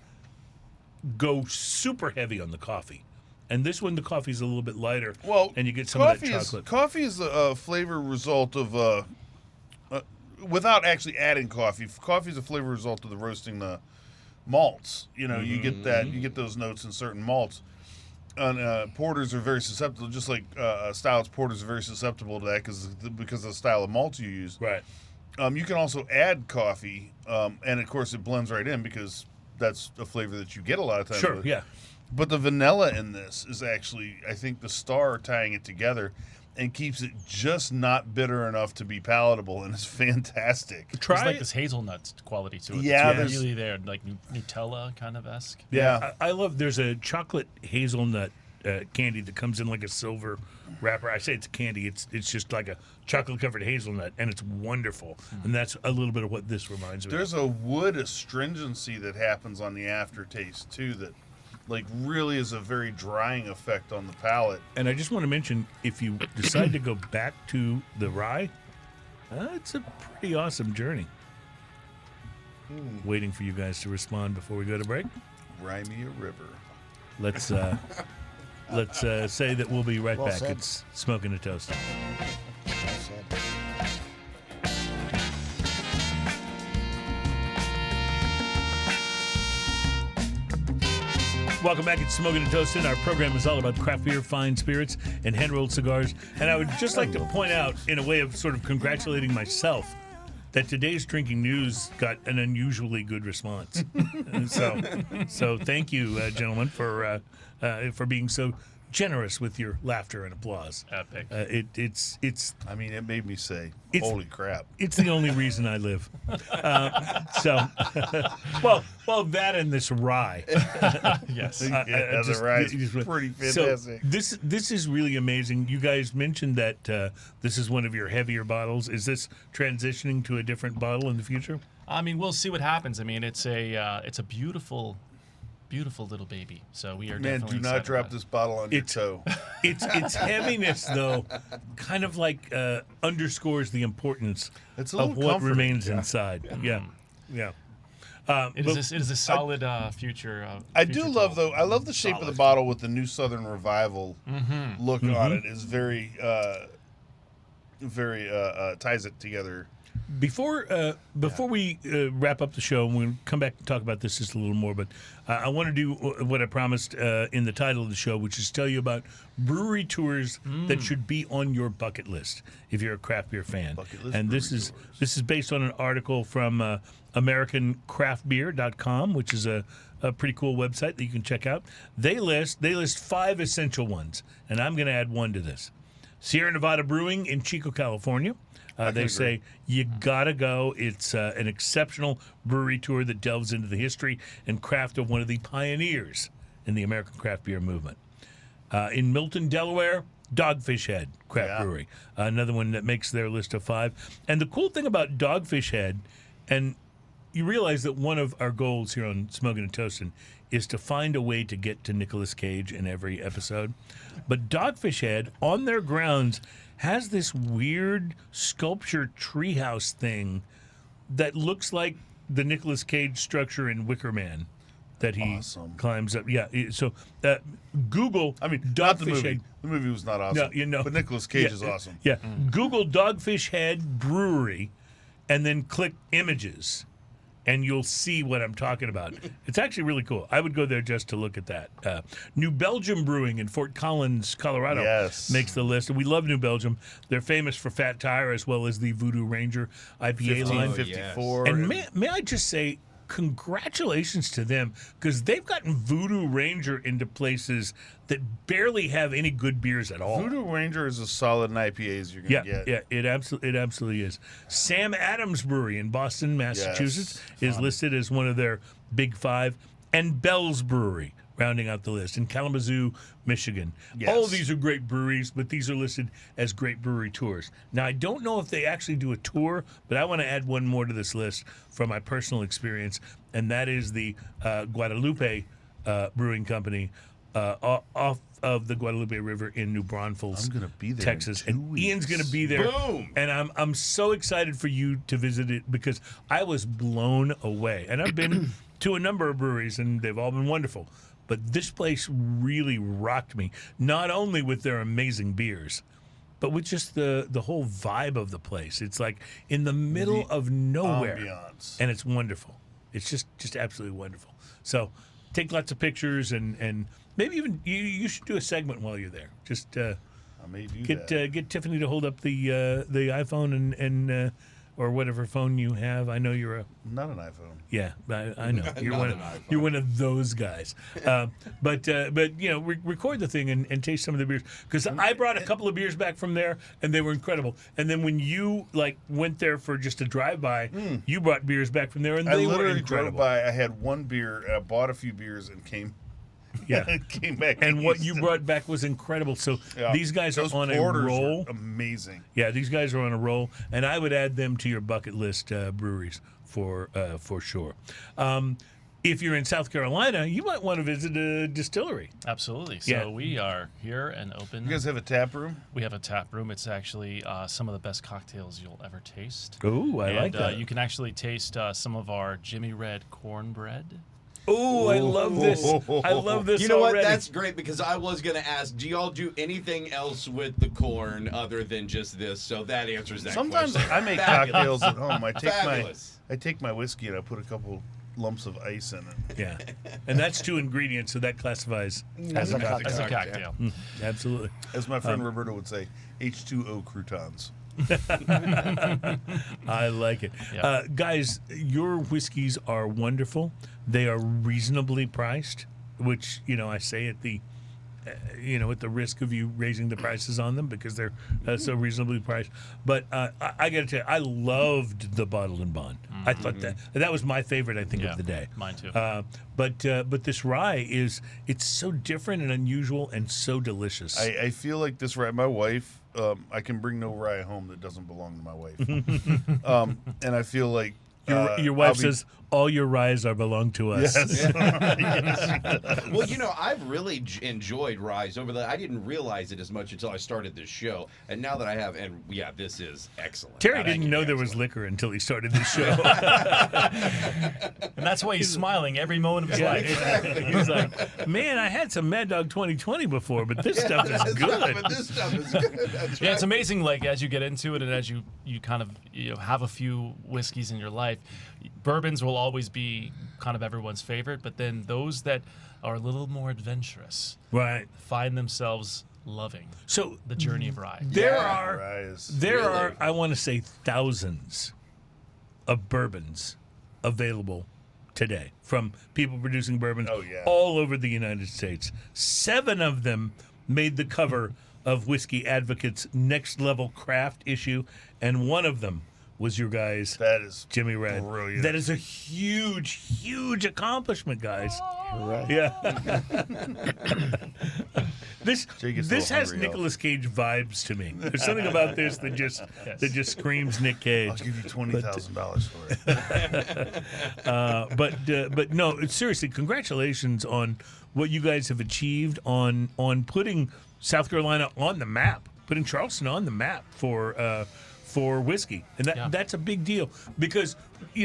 go super heavy on the coffee, and this one the coffee's a little bit lighter. Well, and you get some of that chocolate. Coffee is a flavor result of, without actually adding coffee. Coffee is a flavor result of the roasting the malts. You know, you get that. You get those notes in certain malts. And porters are very susceptible, just like stouts. Porters are very susceptible to that because of the style of malt you use. Right. You can also add coffee, and of course it blends right in because that's a flavor that you get a lot of times. Sure. with. Yeah. But the vanilla in this is actually, I think, the star tying it together and keeps it just not bitter enough to be palatable, and it's fantastic. There's Try like it. this hazelnut quality to it. Yeah, that's there's- really there, like Nutella kind of esque. Yeah. I love. There's a chocolate hazelnut candy that comes in like a silver wrapper. I say it's candy. It's just like a chocolate covered hazelnut, and it's wonderful. And that's a little bit of what this reminds me. There's a wood astringency that happens on the aftertaste too that, like, really is a very drying effect on the palate. And I just want to mention, if you decide to go back to the rye, it's a pretty awesome journey. Waiting for you guys to respond before we go to break. Rymey River. Let's say that we'll be right Well back. said. It's Smoking a Toast. Well said. Welcome back. It's Smoking and Toasting. Our program is all about craft beer, fine spirits, and hand-rolled cigars. And I would just like to point out, in a way of sort of congratulating myself, that today's drinking news got an unusually good response. And so thank you, gentlemen, for being so generous with your laughter and applause. Epic. It's I mean, it made me say, It's- holy crap. it's the only reason I live. Well, that and this rye. Yes. Yeah, that's just- right. just- It's pretty So fantastic. this is really amazing. You guys mentioned that this is one of your heavier bottles. Is this transitioning to a different bottle in the future? I mean, we'll see what happens. I mean, it's a beautiful little baby. So we are Man, definitely do not excited drop about it. this bottle on your It's- toe. Its heaviness, though, kind of like underscores the importance It's a of little what comforting. remains inside. Yeah. It is a solid future. I do future love, tall. though, I love the shape of the Solid. bottle with the New Southern Revival look on it. Is very ties it together. Before we wrap up the show, and we'll come back and talk about this just a little more, but I want to do what I promised in the title of the show, which is tell you about brewery tours that should be on your bucket list if you're a craft beer fan. Bucket list And brewery this is based on an article from AmericanCraftBeer.com, which is a pretty cool website that you can check out. They list 5 essential ones, and I'm going to add one to this. Sierra Nevada Brewing in Chico, California. They say you gotta go. It's an exceptional brewery tour that delves into the history and craft of one of the pioneers in the American craft beer movement. In Milton, Delaware, Dogfish Head Craft Brewery, another one that makes their list of 5. And the cool thing about Dogfish Head, and you realize that one of our goals here on Smoking and Toasting is to find a way to get to Nicolas Cage in every episode. But Dogfish Head, on their grounds, has this weird sculpture treehouse thing that looks like the Nicolas Cage structure in Wicker Man that he climbs up. Yeah, so Google. I mean, Dogfish not the movie. Head. The movie was not awesome. No, you know, But Nicolas Cage is awesome. Yeah, Google Dogfish Head Brewery, and then click images, and you'll see what I'm talking about. It's actually really cool. I would go there just to look at that. New Belgium Brewing in Fort Collins, Colorado Yes. makes the list. And we love New Belgium. They're famous for Fat Tire as well as the Voodoo Ranger IPA line. 1554. And may I just say, congratulations to them, because they've gotten Voodoo Ranger into places that barely have any good beers at all. Voodoo Ranger is as solid an IPA as you're going to get. Yeah, it absolutely is. Sam Adams Brewery in Boston, Massachusetts is listed as one of their big 5, and Bell's Brewery rounding out the list in Kalamazoo, Michigan. Yes. All of these are great breweries, but these are listed as great brewery tours. Now, I don't know if they actually do a tour, but I want to add one more to this list from my personal experience, and that is the Guadalupe Brewing Company off of the Guadalupe River in New Braunfels, I'm gonna be there Texas. in 2 And weeks. Ian's going to be there. Boom! And I'm so excited for you to visit it because I was blown away. And I've been to a number of breweries, and they've all been wonderful. But this place really rocked me, not only with their amazing beers, but with just the whole vibe of the place. It's like in the middle of nowhere. Ambiance. And it's wonderful. It's just absolutely wonderful. So take lots of pictures, and maybe even you should do a segment while you're there. Just I may do that. get Tiffany to hold up the iPhone and or whatever phone you have. I know you're Not an iPhone. yeah, I know you're Not one. an iPhone. You're one of those guys. But you know, record the thing and taste some of the beers, because I brought a couple of beers back from there and they were incredible. And then when you went there for just a drive by, you brought beers back from there and I they were literally incredible. drove by. I had one beer. I bought a few beers and came Yeah. came back. And what east you brought back was incredible. So Yeah. these guys Those are on a porters were roll. amazing. Yeah, these guys are on a roll, and I would add them to your bucket list breweries for sure. If you're in South Carolina, you might want to visit a distillery. Absolutely. So Yeah. we are here and open. You guys have a tap room? We have a tap room. It's actually some of the best cocktails you'll ever taste. Ooh, I and, like that. You can actually taste some of our Jimmy Red cornbread. Ooh, I love this. I love this You know already. what? That's great, because I was going to ask, do y'all do anything else with the corn other than just this? So that answers that Sometimes question. I make Fabulous. cocktails at home. Fabulous. I take my whiskey and I put a couple lumps of ice in it. Yeah, and that's 2 ingredients, so that classifies As a cocktail. As a cocktail. absolutely. As my friend Roberto would say, H2O croutons. I like it. Yeah. Guys, your whiskeys are wonderful. They are reasonably priced, which, I say at the at the risk of you raising the prices on them because they're so reasonably priced. But I got to tell you, I loved the Bottled and Bond. I thought that was my favorite, I think, Yeah, of the day. mine too. But this rye it's so different and unusual and so delicious. I feel like this rye, my wife, I can bring no rye home that doesn't belong to my wife. And I feel like your wife I'll be- says all your ryes are belong to us. Yes. Well, I've really enjoyed Rise over the. I didn't realize it as much until I started this show, and now that I have, and yeah, this is excellent. Terry I didn't think know it's there was excellent. liquor until he started this show. And that's why he's smiling every moment of his life. He's like, man, I had some Mad Dog 2020 before, but this stuff is good. But this stuff is good. That's Yeah, right. it's amazing. Like as you get into it, and as you kind of have a few whiskeys in your life, bourbons will always be kind of everyone's favorite. But then those that are a little more adventurous Right. find themselves loving So the journey of rye. there Yeah, are Rye is there really- are I want to say thousands of bourbons available today from people producing bourbons Oh, yeah. all over the United States. 7 of them made the cover of Whiskey Advocate's Next Level Craft issue, and one of them was your guys. That is Jimmy Red. brilliant. That is a huge, huge accomplishment, guys. Right. Yeah. This Jake is this so has hungry, Nicolas Cage vibes to me. There's something about this that just screams Nick Cage. I'll give you $20,000 for it. But no, seriously, congratulations on what you guys have achieved on putting South Carolina on the map, putting Charleston on the map for whiskey, and that's a big deal because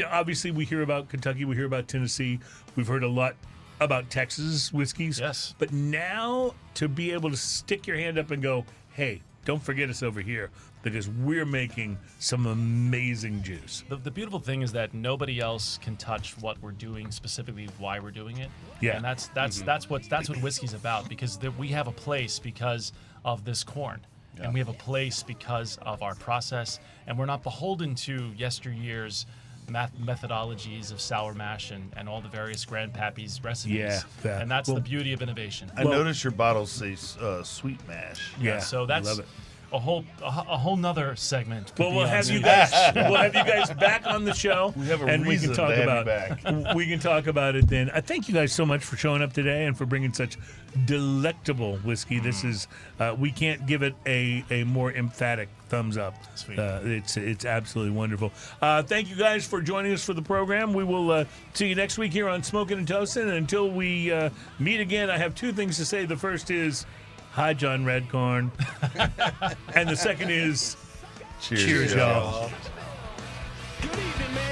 obviously we hear about Kentucky, we hear about Tennessee, we've heard a lot about Texas whiskeys. Yes. But now to be able to stick your hand up and go, hey, don't forget us over here. because we're making some amazing juice. The beautiful thing is that nobody else can touch what we're doing, specifically why we're doing it. Yeah. And that's what whiskey's about, because we have a place because of this corn. Yeah. And we have a place because of our process, and we're not beholden to yesteryear's methodologies of sour mash and all the various grandpappy's recipes. Yeah, that- and that's well, the beauty of innovation. I noticed your bottles say sweet mash. Yeah, So I that's love it. a whole nother segment. could Well, be we'll on have you Zoom. guys back on the show. We have a and reason we can talk to have you about back. we can talk about it then. I thank you guys so much for showing up today and for bringing such delectable whiskey. This is we can't give it a more emphatic thumbs up. Sweet. It's absolutely wonderful. Thank you guys for joining us for the program. We will see you next week here on Smoking and Toasting. And until we meet again, I have two things to say. The first is, hi, John Redcorn. And the second is, cheers, y'all. Good evening, man.